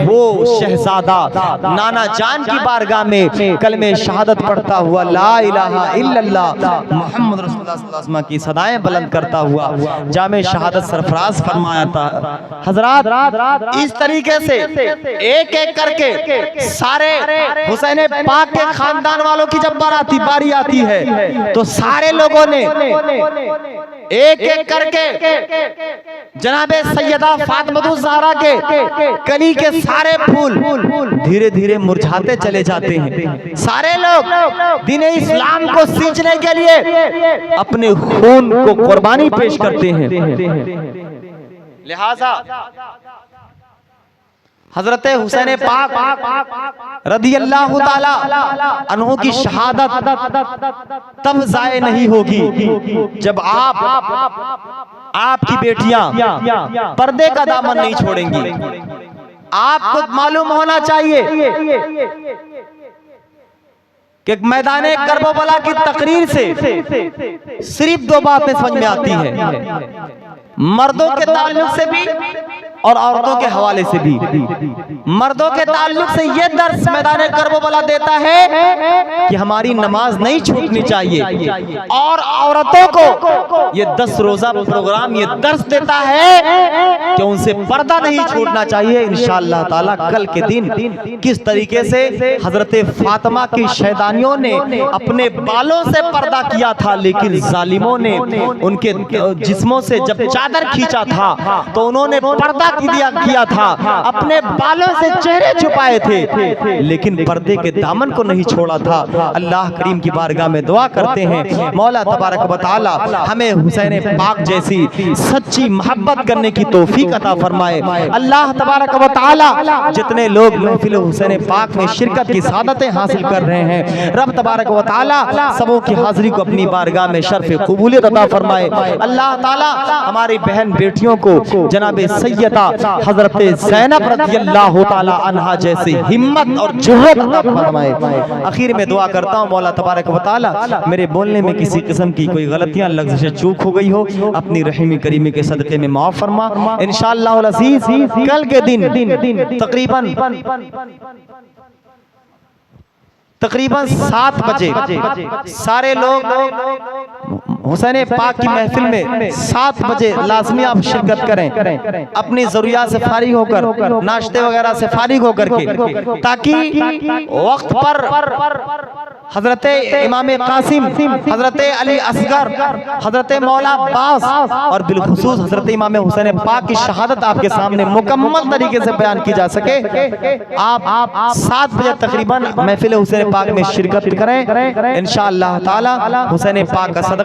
वो शहजादा नाना जान की बारगाह में कलमे शहादत पढ़ता हुआ ला इलाहा इल्लल्लाह मुहम्मद रसूलुल्लाह सल्लल्लाहु अलैहि वसल्लम की सदाएं बुलंद करता हुआ जामे शहादत सरफराज फरमाया था। हजरात इस तरीके से एक एक करके सारे हुसैन पाक के खानदान वालों की जब बारी आती है तो सारे लोगों ने एक एक करके जनाबे सैयदा फातिमा ज़हरा के कली के सारे फूल धीरे धीरे मुरझाते चले जाते हैं। सारे लोग दीन इस्लाम को सींचने के लिए अपने खून को कुर्बानी पेश करते हैं। लिहाजा हजरत हुसैन पाक रज़ियल्लाहु ताला अन्हु की शहादत तब ज़ाये नहीं होगी जब आपकी बेटियां पर्दे का दामन नहीं छोड़ेंगी। आपको मालूम होना चाहिए कि मैदाने करबला की तकरीर से सिर्फ दो बातें समझ में आती है, मर्दों के ताल्लुक से भी اور عورتوں کے حوالے سے بھی مردوں کے تعلق سے یہ درس میدان کربلا دیتا ہے کہ ہماری نماز نہیں چھوٹنی چاہیے، اور عورتوں کو یہ 10 روزہ پروگرام یہ درس دیتا ہے کہ ان سے پردہ نہیں چھوٹنا چاہیے۔ انشاءاللہ تعالی کل کے دن کس طریقے سے حضرت فاطمہ کی شیطانیوں نے اپنے بالوں سے پردہ کیا تھا، لیکن ظالموں نے ان کے جسموں سے جب چادر کھینچا تھا تو انہوں نے پردہ کیا تھا، اپنے بالوں سے چہرے چھپائے تھے، لیکن پردے کے دامن کو نہیں چھوڑا تھا۔ اللہ کریم کی بارگاہ میں دعا کرتے ہیں مولا تبارک و تعالی ہمیں حسین پاک جیسی سچی محبت کرنے کی توفیق عطا فرمائے۔ اللہ تبارک و تعالی جتنے لوگ محفل حسین پاک میں شرکت کی سعادتیں حاصل کر رہے ہیں، رب تبارک و تعالی سبوں کی حاضری کو اپنی بارگاہ میں شرف قبولیت عطا فرمائے۔ اللہ تعالی ہماری بہن بیٹیوں کو جناب سیدہ حضرت زینب رضی اللہ تعالی عنہا جیسی ہمت اور جرأت عطا فرمائے۔ اخیر میں دعا کرتا ہوں مولا تبارک و تعالی میرے بولنے میں کسی قسم کی کوئی غلطیاں لغزش چوک ہو گئی ہو اپنی رحیمی کریمی کے صدقے میں معاف فرما۔ انشاءاللہ العزیز کل کے دن تقریباً 7 بجے سارے لوگ حسین پاک کی محفل میں 7 بجے لازمی آپ شرکت کریں، اپنی ضروریات سے فارغ ہو کر، ناشتے وغیرہ سے فارغ ہو کر کے، تاکہ وقت پر حضرت امام قاسم، حضرت علی اصغر، حضرت مولا عباس اور بالخصوص حضرت امام حسین پاک کی شہادت آپ کے سامنے مکمل طریقے سے بیان کی جا سکے۔ آپ 7 بجے تقریباً محفل حسین پاک میں شرکت کریں، انشاءاللہ تعالی حسین پاک کا صدقہ